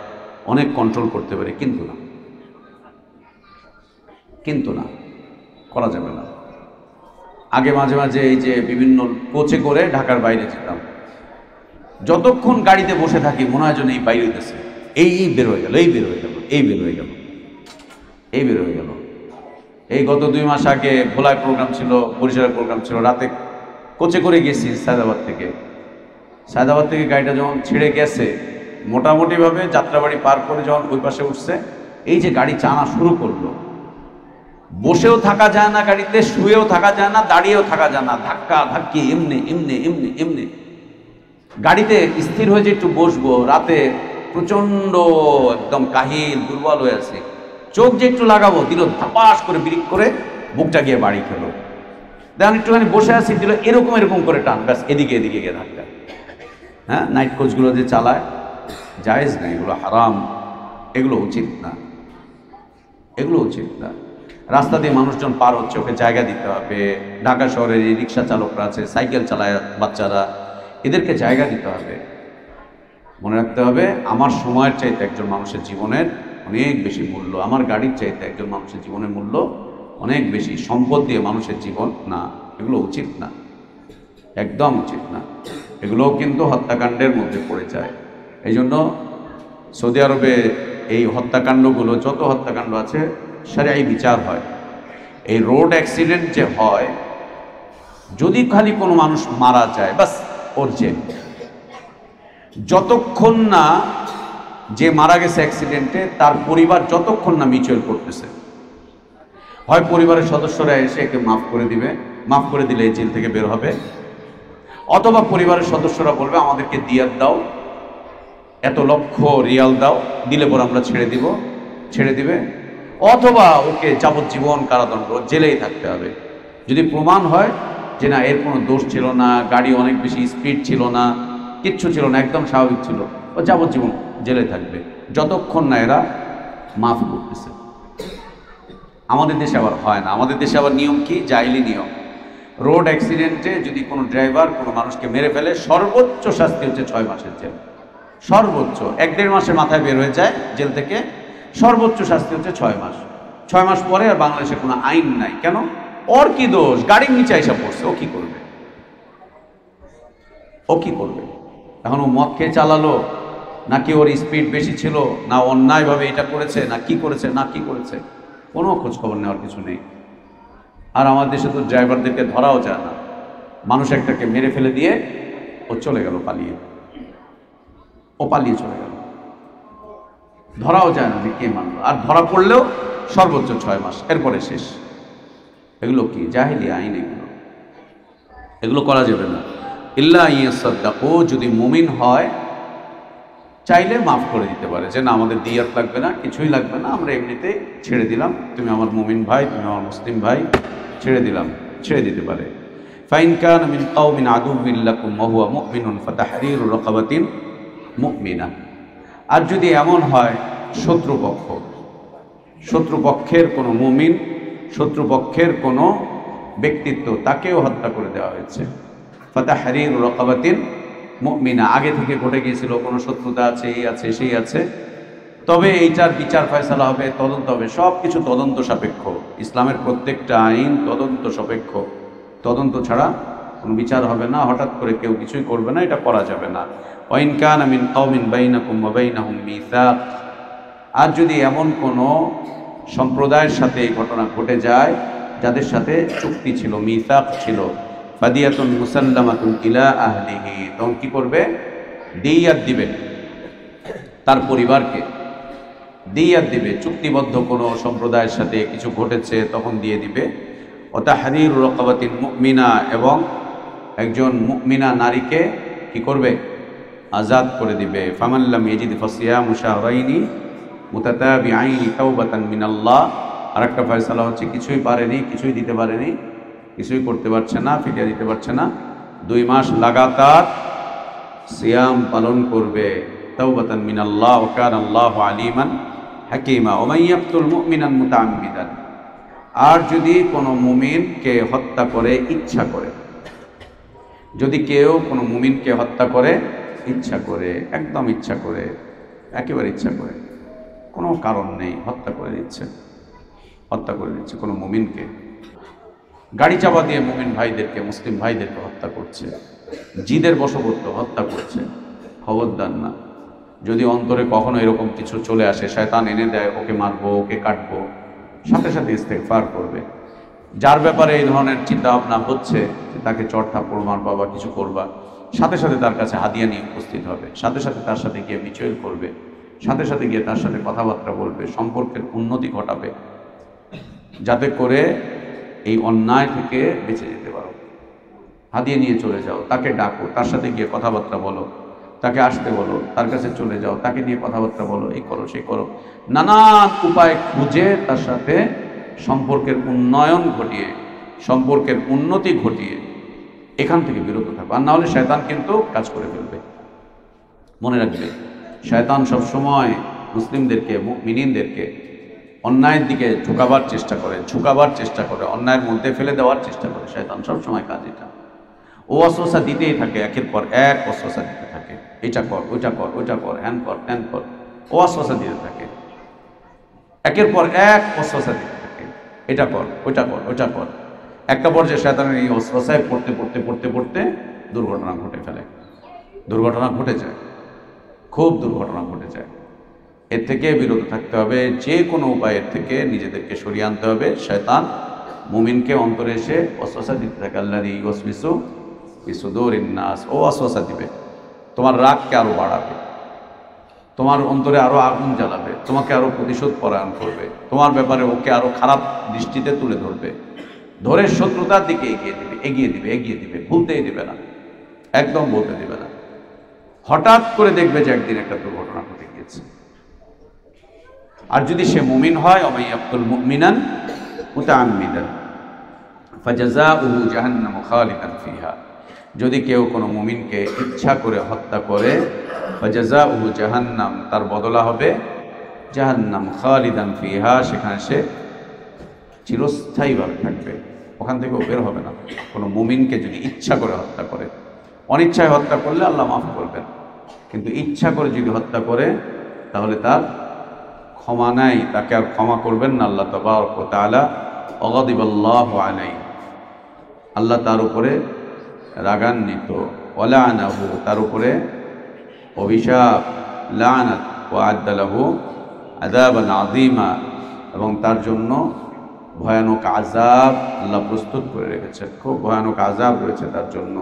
অনেক কন্ট্রোল করতে পারি, কিন্তু না, কিন্তু না, করা যাবে না। আগে মাঝে মাঝে এই যে বিভিন্ন কোচে করে ঢাকার বাইরে যেতাম, যতক্ষণ গাড়িতে বসে থাকি মনে হয় যেন এই বাইরে গেছে, এই বের হয়ে গেল, এই বের হয়ে গেল, এই বের হয়ে গেল, এই বের হয়ে গেল। এই গত 2 মাস আগে ভোলায় প্রোগ্রাম ছিল, বরিশালের প্রোগ্রাম ছিল, রাতে কোচে করে গেছি সায়দাবাদ থেকে গাড়িটা যখন ছেড়ে গেছে, মোটামুটিভাবে যাত্রাবাড়ি পার করে যখন ওই পাশে উঠছে, এই যে গাড়ি চানা শুরু করলো, বসেও থাকা যায় না গাড়িতে, শুয়েও থাকা যায় না, দাঁড়িয়েও থাকা যায় না, ধাক্কা ধাক্কি, এমনি এমনি এমনি এমনি। গাড়িতে স্থির হয়ে যে একটু বসবো, রাতে প্রচণ্ড একদম কাহিল দুর্বল হয়ে আছে, চোখ যে একটু লাগাবো, দিল ধাপাস করে ব্রেক করে, বুকটা গিয়ে বাড়ি খেলো। দেখুন একটুখানি বসে আছি, দিল এরকম এরকম করে টান, ব্যাস এদিকে এদিকে গিয়ে ধাক্কা। হ্যাঁ, নাইট কোচগুলো যে চালায়, জায়েজ না, এগুলো হারাম, এগুলো উচিত না, এগুলো উচিত না। রাস্তা দিয়ে মানুষজন পার হচ্ছে, ওকে জায়গা দিতে হবে। ঢাকা শহরের এই রিক্সা চালকরা আছে, সাইকেল চালায় বাচ্চারা, এদেরকে জায়গা দিতে হবে। মনে রাখতে হবে আমার সময়ের চাইতে একজন মানুষের জীবনের অনেক বেশি মূল্য, আমার গাড়ির চাইতে একজন মানুষের জীবনের মূল্য অনেক বেশি। সম্পদ দিয়ে মানুষের জীবন না, এগুলো উচিত না, একদম উচিত না। এগুলোও কিন্তু হত্যাকাণ্ডের মধ্যে পড়ে যায়। এই জন্য সৌদি আরবে এই হত্যাকাণ্ডগুলো, যত হত্যাকাণ্ড আছে, শরঈ বিচার হয়। এই রোড অ্যাক্সিডেন্ট যে হয়, যদি খালি কোনো মানুষ মারা যায়, বাস ওর জেল। যতক্ষণ না যে মারা গেছে অ্যাক্সিডেন্টে তার পরিবার যতক্ষণ না মিউচুয়াল করতেছে, হয় পরিবারের সদস্যরা এসে একে মাফ করে দিবে, মাফ করে দিলে জেল থেকে বের হবে, অথবা পরিবারের সদস্যরা বলবে আমাদেরকে দিয়াত দাও, এত লক্ষ রিয়াল দাও, দিলে পর আমরা ছেড়ে দিব, ছেড়ে দিবে, অথবা ওকে যাবজ্জীবন কারাদণ্ড, জেলেই থাকতে হবে। যদি প্রমাণ হয় যে না এর কোনো দোষ ছিল না, গাড়ি অনেক বেশি স্পিড ছিল না, কিচ্ছু ছিল না, একদম স্বাভাবিক ছিল, ও যাবজ্জীবন জেলে থাকবে, যতক্ষণ না এরা মাফ করতেছে। আমাদের দেশে আবার হয় না, আমাদের দেশে আবার নিয়ম কি? জাহিলি নিয়ম। রোড অ্যাক্সিডেন্টে যদি কোনো ড্রাইভার কোনো মানুষকে মেরে ফেলে সর্বোচ্চ শাস্তি হচ্ছে 6 মাসের জেল। সর্বোচ্চ 1-1.5 মাসের মাথায় বের হয়ে যায় জেল থেকে, সর্বোচ্চ শাস্তি হচ্ছে 6 মাস। 6 মাস পরে আর বাংলাদেশে কোনো আইন নাই। কেন? ওর কি দোষ? গাড়ির নিচে এসে পড়ছে, ও কি করবে? ও কি করবে? এখন ও মদ খেয়ে চালালো, নাকি ওর স্পিড বেশি ছিল, না অন্যায়ভাবে এটা করেছে, না কি করেছে, না কি করেছে, কোনো খোঁজ খবর নেওয়ার কিছু নেই। আর আমাদের দেশে তো ড্রাইভারদেরকে ধরাও যায় না। মানুষ একটাকে মেরে ফেলে দিয়ে ও চলে গেল পালিয়ে, ও পালিয়ে চলে গেল, ধরাও যায় না যে কে মানলো। আর ধরা পড়লেও সর্বোচ্চ 6 মাস, এরপরে শেষ। এগুলো কি জাহেলি আইন? এগুলো করা যাবে না। ইল্লা ইয়াসাদ্দাকু, যদি মুমিন হয় চাইলে মাফ করে দিতে পারে, যে না আমাদের দিয়াত লাগবে না, কিছুই লাগবে না, আমরা এমনিতেই ছেড়ে দিলাম, তুমি আমার মুমিন ভাই, তুমি আমার মুসলিম ভাই, ছেড়ে দিলাম, ছেড়ে দিতে পারে। ফাইন কানা মিন কওমিন আদুউ্বিন লাকুম ওয়া হুয়া মুমিনুন ফাতাহরীরু রাকাবাতিন মুমিনা। আর যদি এমন হয় শত্রুপক্ষ, শত্রুপক্ষের কোনো মুমিন, শত্রুপক্ষের কোনো ব্যক্তিত্ব, তাকেও হত্যা করে দেওয়া হয়েছে। ফাতাহরীরু রাকাবাতিন মুমিনা, আগে থেকে ঘটে গিয়েছিল, কোনো শত্রুতা আছে, এই আছে, সেই আছে, তবে এইটার বিচার ফয়সালা হবে, তদন্ত হবে, সব কিছু তদন্ত সাপেক্ষ। ইসলামের প্রত্যেকটা আইন তদন্ত সাপেক্ষ, তদন্ত ছাড়া কোনো বিচার হবে না। হঠাৎ করে কেউ কিছুই করবে না, এটা করা যাবে না। ওয়াইন কানা মিন কওমিন বাইনাকুম ওয়া বাইনাহুম মিসাক, আর যদি এমন কোনো সম্প্রদায়ের সাথে এই ঘটনা ঘটে যায় যাদের সাথে চুক্তি ছিল, মিসাক ছিল, ফাদিয়াতুন মুসাল্লামাতুন ইলা আহলিহি, তখন কি করবে? দিয়াত দিবে, তার পরিবারকে দিয়াত দিবে। চুক্তিবদ্ধ কোনো সম্প্রদায়ের সাথে কিছু ঘটেছে তখন দিয়ে দিবে। ওয়া তাহরীরু রাকাবাতিন মুমিনা, এবং একজন মুমিনা নারীকে কি করবে? আজাদ করে দিবে। ফামান লাম ইয়াজিদ ফাসিয়ামু শাহরাইনি মুতাতাবিআইনি তাওবাতান মিনাল্লাহ। আর একটা ফয়সালা হচ্ছে কিছুই পারেনি, কিছুই দিতে পারেনি, কিছুই করতে পারছে না, ফিদিয়া দিতে পারছে না, 2 মাস লাগাতার সিয়াম পালন করবে। তাওবাতান মিনাল্লাহ ওয়া কানা আল্লাহু আলিমান হাকীমা। ওয়া মান ইয়াকতুল মুমিনান মুতাআম্মিদান, আর যদি কোনো মুমিনকে হত্যা করে ইচ্ছা করে, যদি কেউ কোনো মুমিনকে হত্যা করে ইচ্ছা করে, একদম ইচ্ছা করে, একেবারে ইচ্ছা করে, কোনো কারণ নেই, হত্যা করে দিচ্ছে, হত্যা করে দিচ্ছে কোনো মুমিনকে, গাড়ি চাপা দিয়ে মুমিন ভাইদেরকে, মুসলিম ভাইদেরকে হত্যা করছে, জিদের বশবর্তী হত্যা করছে, খবরদার না। যদি অন্তরে কখনো এরকম কিছু চলে আসে, শয়তান এনে দেয় ওকে মারবো, ওকে কাটবো, সাথে সাথে ইস্তেগফার করবে। যার ব্যাপারে এই ধরনের চিন্তা ভাবনা হচ্ছে যে তাকে চড় থাপ্পড় মারবা বা কিছু করবা, সাথে সাথে তার কাছে হাদিয়া নিয়ে উপস্থিত হবে, সাথে সাথে তার সাথে গিয়ে মিছিল করবে, সাথে সাথে গিয়ে তার সাথে কথাবার্তা বলবে, সম্পর্কের উন্নতি ঘটাবে, যাতে করে এই অন্যায় থেকে বেঁচে যেতে পারো। হাদিয়া নিয়ে চলে যাও, তাকে ডাকো, তার সাথে গিয়ে কথাবার্তা বলো, তাকে আসতে বলো, তার কাছে চলে যাও, তাকে নিয়ে কথাবার্তা বলো, এই করো সেই করো, নানান উপায় খুঁজে তার সাথে সম্পর্কের উন্নয়ন ঘটিয়ে, সম্পর্কের উন্নতি ঘটিয়ে এখান থেকে বিরত থাকো। আর না হলে শয়তান কিন্তু কাজ করে ফেলবে। মনে রাখবে, শয়তান সবসময় মুসলিমদেরকে, মুমিনদেরকে অন্যায়ের দিকে ঝুঁকাবার চেষ্টা করে, অন্যায়ের মধ্যে ফেলে দেওয়ার চেষ্টা করে। শয়তান সবসময় কাজ এটা, ও অস্বসা দিতেই থাকে, একের পর এক অস্বসা দিতে থাকে, এটা কর, ওইটা কর, ওইটা কর, হ্যান কর, ত্যান কর, ও অস্বসা দিতে থাকে, একের পর এক অস্বসা দিতে থাকে, এটা কর, ওইটা কর, ওইটা কর। একটা পর্যায়ে শয়তানের এই অস্বসায় পড়তে পড়তে পড়তে পড়তে দুর্ঘটনা ঘটে ফেলে, দুর্ঘটনা ঘটে যায়, খুব দুর্ঘটনা ঘটে যায়। এর থেকে বিরত থাকতে হবে, যে কোনো উপায়ের থেকে নিজেদেরকে সরিয়ে আনতে হবে। শয়তান মুমিনকে অন্তরে এসে ওয়াসওয়াসা দিতে থাকে, আল্লাযী ইউওয়াসওয়িসু ফি সুদুরিন নাস, ও ওয়াসওয়াসা দিবে, তোমার রাগকে আরো বাড়াবে, তোমার অন্তরে আরো আগুন জ্বালাবে, তোমাকে আরো প্রতিশোধ পরায়ণ করবে, তোমার ব্যাপারে ওকে আরো খারাপ দৃষ্টিতে তুলে ধরবে, ধরে শত্রুতার দিকে এগিয়ে দিবে, ভুলতেই দিবে না, একদম বলতে দিবে না। হঠাৎ করে দেখবে যে একদিন একটা দুর্ঘটনা ঘটে গিয়েছে। আর যদি সে মুমিন হয়, ওয়া ইয়াকতুল মুমিনান মুতাআম্মিদান ফাজাযাউহু জাহান্নামু খালিদান ফিহা, যদি কেউ কোনো মুমিনকে ইচ্ছা করে হত্যা করে, ফাজাযাউহু জাহান্নাম, তার বদলা হবে জাহান্নাম, খালিদান ফিহা, সেখানে সে চিরস্থায়ীভাবে থাকবে। ওখান থেকেও বের হবে না। কোনো মুমিনকে যদি ইচ্ছা করে হত্যা করে, অনিচ্ছায় হত্যা করলে আল্লাহ মাফ করবেন, কিন্তু ইচ্ছা করে যদি হত্যা করে তাহলে তার ক্ষমা নাই, তাকে আর ক্ষমা করবেন না আল্লাহ তাবারক ওয়া তাআলা। অগাদিবাল্লাহু আলাইহি, আল্লাহ তার উপরে রাগান্বিত, ওয়ালানাহু, তার উপরে অভিশাপ, লানাত, ওয়া আ'আদ্দা লাহু আযাবান আযীমা, এবং তার জন্য ভয়ানক আযাব আল্লাহ প্রস্তুত করে রেখেছেন। খুব ভয়ানক আযাব রয়েছে তার জন্য,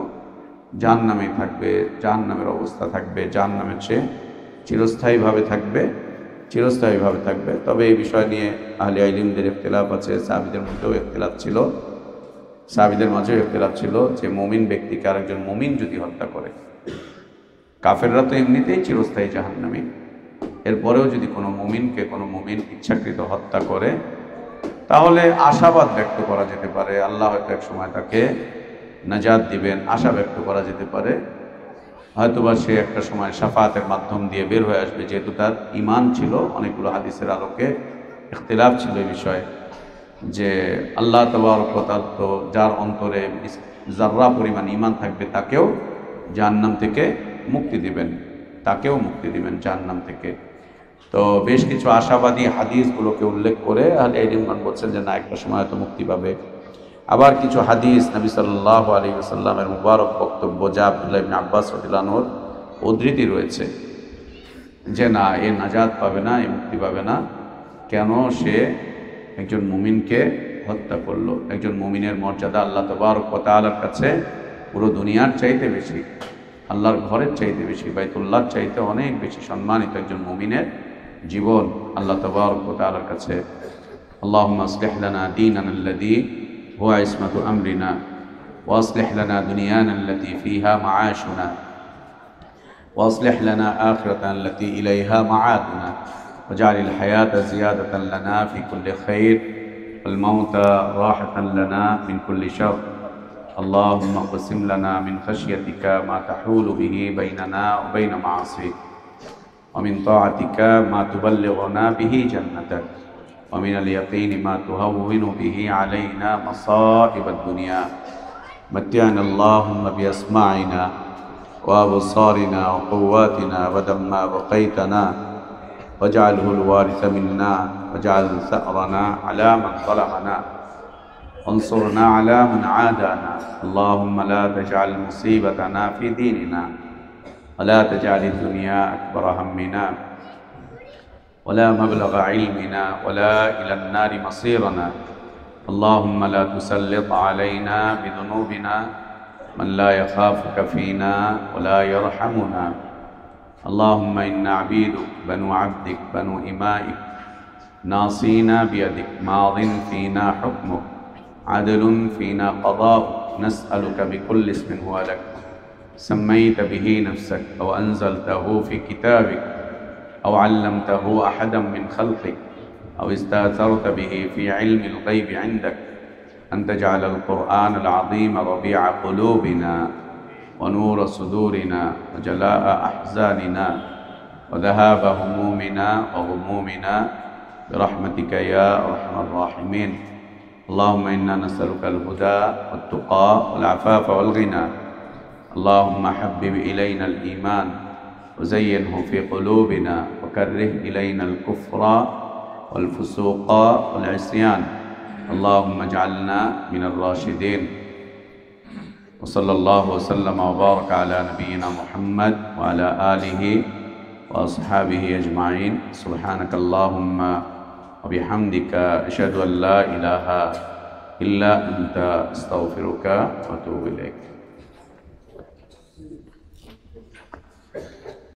জাহান্নামে থাকবে, জাহান্নামের অবস্থা থাকবে, জাহান্নামের চেয়ে চিরস্থায়ীভাবে থাকবে, চিরস্থায়ীভাবে থাকবে। তবে এই বিষয় নিয়ে আহলে ইলমদের ইখতিলাফ আছে, সাহাবীদের মধ্যেও ইখতিলাফ ছিল, সাহাবীদের মাঝেও ইখতিলাফ ছিল যে মুমিন ব্যক্তিকে আরেকজন মুমিন যদি হত্যা করে, কাফেররা তো এমনিতেই চিরস্থায়ী জাহান্নামী, এরপরেও যদি কোনো মুমিনকে কোনো মুমিন ইচ্ছাকৃত হত্যা করে তাহলে আশাবাদ ব্যক্ত করা যেতে পারে, আল্লাহ হয়তো এক সময় তাকে নাজাত দিবেন, আশা ব্যক্ত করা যেতে পারে। হয়তোবা সে একটা সময় শাফাতের মাধ্যম দিয়ে বের হয়ে আসবে, যেহেতু তার ঈমান ছিল। অনেকগুলো হাদিসের আলোকে ইখতিলাফ ছিল এই বিষয়ে যে আল্লাহ তাবারক ওয়া তাআলা তো যার অন্তরে যাররা পরিমাণ ঈমান থাকবে তাকেও জাহান্নাম থেকে মুক্তি দিবেন, তাকেও মুক্তি দিবেন জাহান্নাম থেকে। তো বেশ কিছু আশাবাদী হাদিসগুলোকে উল্লেখ করে আহলে ইলমগণ বলছেন যে না, একটা সময় তো মুক্তি পাবে। আবার কিছু হাদিস নবী সাল্লাল্লাহু আলাইহি ওয়াসাল্লামের মুবারক বক্তব্য, যা আব্দুল্লাহ ইবনে আব্বাস রাদিয়াল্লাহু আনহুর উদ্ধৃতি রয়েছে যে না, এ নাজাত পাবে না, এ মুক্তি পাবে না। কেন? সে একজন মুমিনকে হত্যা করলো। একজন মুমিনের মর্যাদা আল্লাহ তাবারক ওয়া তাআলার কাছে পুরো দুনিয়ার চাইতে বেশি, আল্লাহর ঘরের চাইতে বেশি, বাইতুল্লাহর চাইতে অনেক বেশি সম্মানিত একজন মুমিনের জীবন আল্লাহ তাবারক ওয়া তাআলার কাছে। আল্লাহুম্মা আসলিহ লানা দীনানা আল্লাযী হুয়া ইসমাতু আমরিনা ওয়া আসলিহ লানা দুনিয়ানা আল্লাতী ফীহা মাআশুনা ওয়া আসলিহ লানা আখিরাতানা আল্লাতী ইলাইহা মাআদুনা ওয়াজআলিল হায়াতা জিয়াদাতান লানা ফী কুল্লি খাইর ওয়াল মাউতা রাহাতান লানা মিন কুল্লি শারর। اللهم اقسم لنا من خشيتك ما تحول به بيننا وبين معاصيك ومن طاعتك ما تبلغنا به جنتك ومن اليقين ما تهون به علينا مصائب الدنيا متعنا اللهم بأسماعنا وأبصارنا وقواتنا أبدا ما بقيتنا واجعله الوارث منا واجعل ثأرنا على من ظلمنا وانصرنا على من عادانا اللهم لا تجعل مصيبتنا في ديننا ولا تجعل الدنيا أكبر همنا ولا مبلغ علمنا ولا إلى النار مصيرنا اللهم لا تسلط علينا بذنوبنا من لا يخافك فينا ولا يرحمنا اللهم إنا عبيدك بنو عبدك بنو إمائك ناصينا بيدك ماض فينا حكمك عدل فينا قضاء نسألك بكل اسم هو لك سميت به نفسك أو أنزلته في كتابك أو علمته أحدا من خلقك أو استأثرت به في علم الغيب عندك أن تجعل القرآن العظيم ربيع قلوبنا ونور صدورنا وجلاء أحزاننا وذهاب همومنا وغمومنا برحمتك يا أرحم الراحمين اللهم إنا نسألك الهدى والتقى والعفاف والغنى اللهم حبب إلينا الإيمان وزينه في قلوبنا وكره إلينا الكفر والفسوق والعصيان اللهم اجعلنا من الراشدين وصلى الله وسلم وبارك على نبينا محمد وعلى آله وأصحابه أجمعين سبحانك اللهم وبحمدك أشهد أن لا إله إلا أنت أستغفرك وأتوب إليك